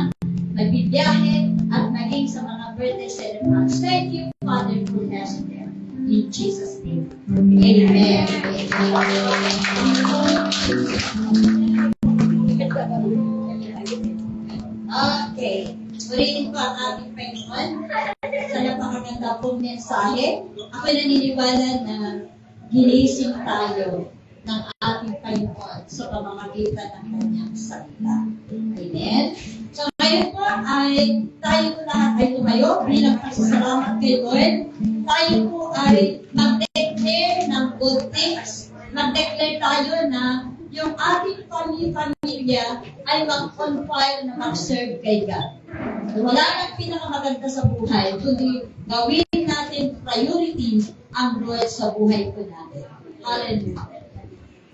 nagbibiyahe at maging sa mga birthday celebrants. Thank you, Father, for blessing them. In Jesus' name. Amen. Okay. Ulitin po ang ating Panginoon sa napakaganda pong mensahe. Ako'y naniniwala na ginising tayo ng ating Panginoon sa pamamagitan ng kanyang salita. aming pamilya ay mag-on fire na mag-serve kay God. Wala nang pinakamaganda sa buhay, kundi gawin natin priority ang Lord sa buhay po natin. Hallelujah.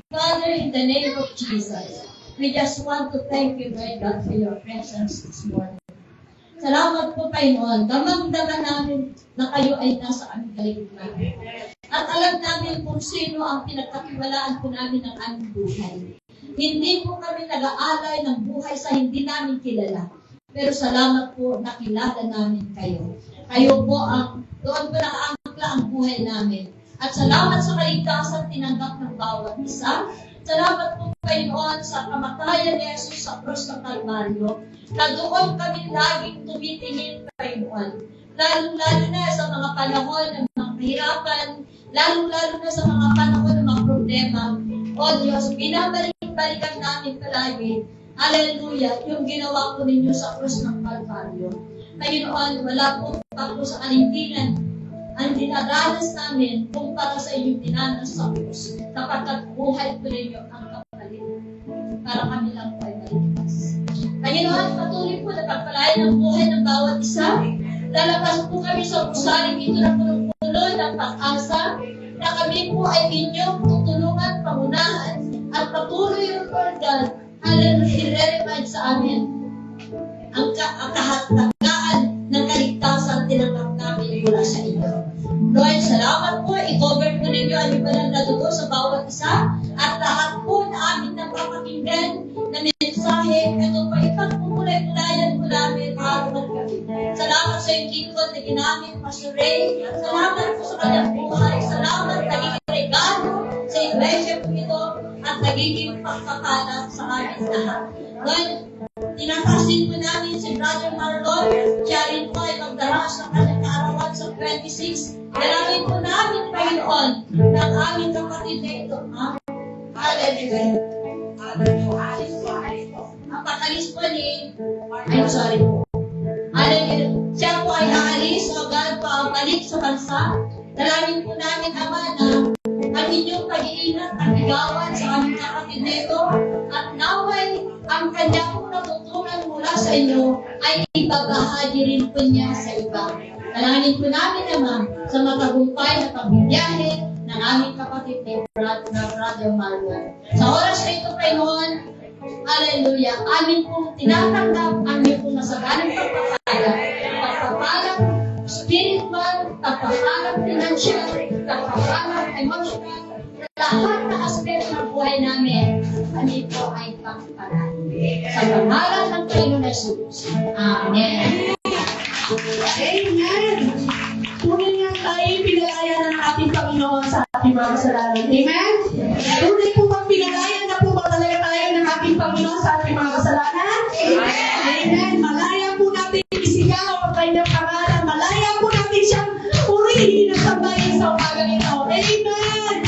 Father, in the name of Jesus, we just want to thank you, Lord God, for your presence this morning. Salamat po, Panginoon. Damang-dama namin na kayo ay nasa aming kalikutan. At alam namin kung sino ang pinagkatiwalaan po namin ng aming buhay. Hindi po kami nag-aalay ng buhay sa hindi namin kilala. Pero salamat po, nakilala namin kayo. Kayo po doon po nakaangkla ang buhay namin. At salamat sa kaligtasan tinanggap ng bawat isa. Salamat po, Panginoon, sa kamatayan ni Jesus sa cross ng Kalbaryo, na doon kami laging tumitingin, Panginoon. Lalo-lalo na sa mga panahon ng mga kahirapan, lalo-lalo na sa mga panahon ng mga problema. O Diyos, binabalik-balikan namin palagi, hallelujah, yung ginawa po ninyo sa cross ng Kalbaryo. Panginoon, wala po pa po sa kalintingan ang dinadanas namin kumpara sa inyong dinanas sa krus, kapag buhay po ninyo ang kapalit para kami lang po ay maligtas. Panginoon, patuloy po na pagpalain ang buhay ng bawat isa. Lalabas po kami sa usaling ito na punong-puno ng pag-asa na kami po ay inyong tutulungan, pangunahan at patuloy yung Lord God, hallelujah, i-remind sa amin ang kahatagaan ng kaligtasan tinanggap namin mula sa inyo. Lord, salamat po. I-cover po ninyo ang ibalang nadugo sa bawat isa at lahat po na aming napapakinggan na mensahe. Ito po, ipagpupulay-pulayan po namin araw at gabi. Salamat sa yung kikot na ginamit, Pastor Ray. Salamat po sa kanyang buhay. Salamat nagiging regalo sa iglesia po ito at nagiging pagpapala sa amin lahat. Lord, tinatasin po namin si Brother Marlon. Siya rin po ay magdaras ng kanyang kaarawan sa 26. Dalangin po namin, Panginoon, ng aming kapatid na ito. Hallelujah. Ang pag-alis po ni... I'm sorry po. Hallelujah. Siya po ay naalis o God po balik sa bansa. Dalangin po namin, Ama, na ang inyong pag-iingat at ligawan sa aming kapatid na ito at naway ang kanya po natutunan mula sa inyo ay ibabahagi rin po niya sa iba. Dalangin po namin naman sa matagumpay na pagbibiyahe ng aming kapatid na Brother Marlon. Sa oras na ito, Panginoon, hallelujah, amin pong tinatanggap, amin pong masaganang pagpapalang spiritual, pagpapalang financial, pagpapalang emotional, lahat na aspeto ng buhay namin, kami po ay pagpapalang. Sa pangalan ng Panginoon Jesus. Amen. Amen. Tunay nga tayo pinalayan ng ating Panginoon sa ating mga kasalanan. Amen? Tunay po bang pinalayan na po ba talaga tayo ng ating Panginoon sa ating mga kasalanan? Amen. Malaya po natin isigaw ang kanyang pangalan. Malaya po natin siyang purihin at sambahin sa umagang ito. Amen.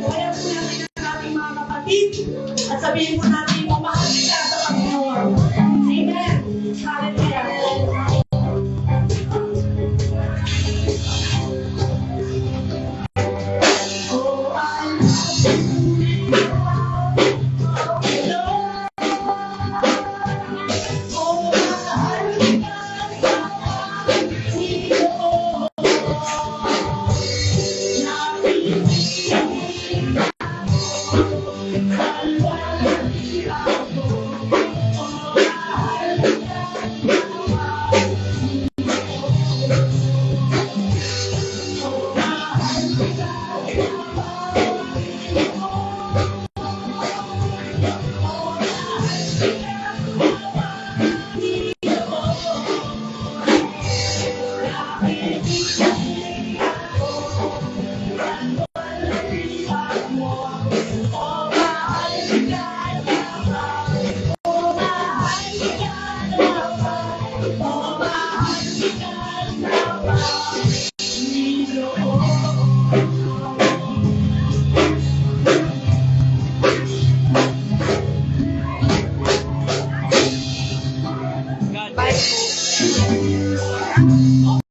Kaya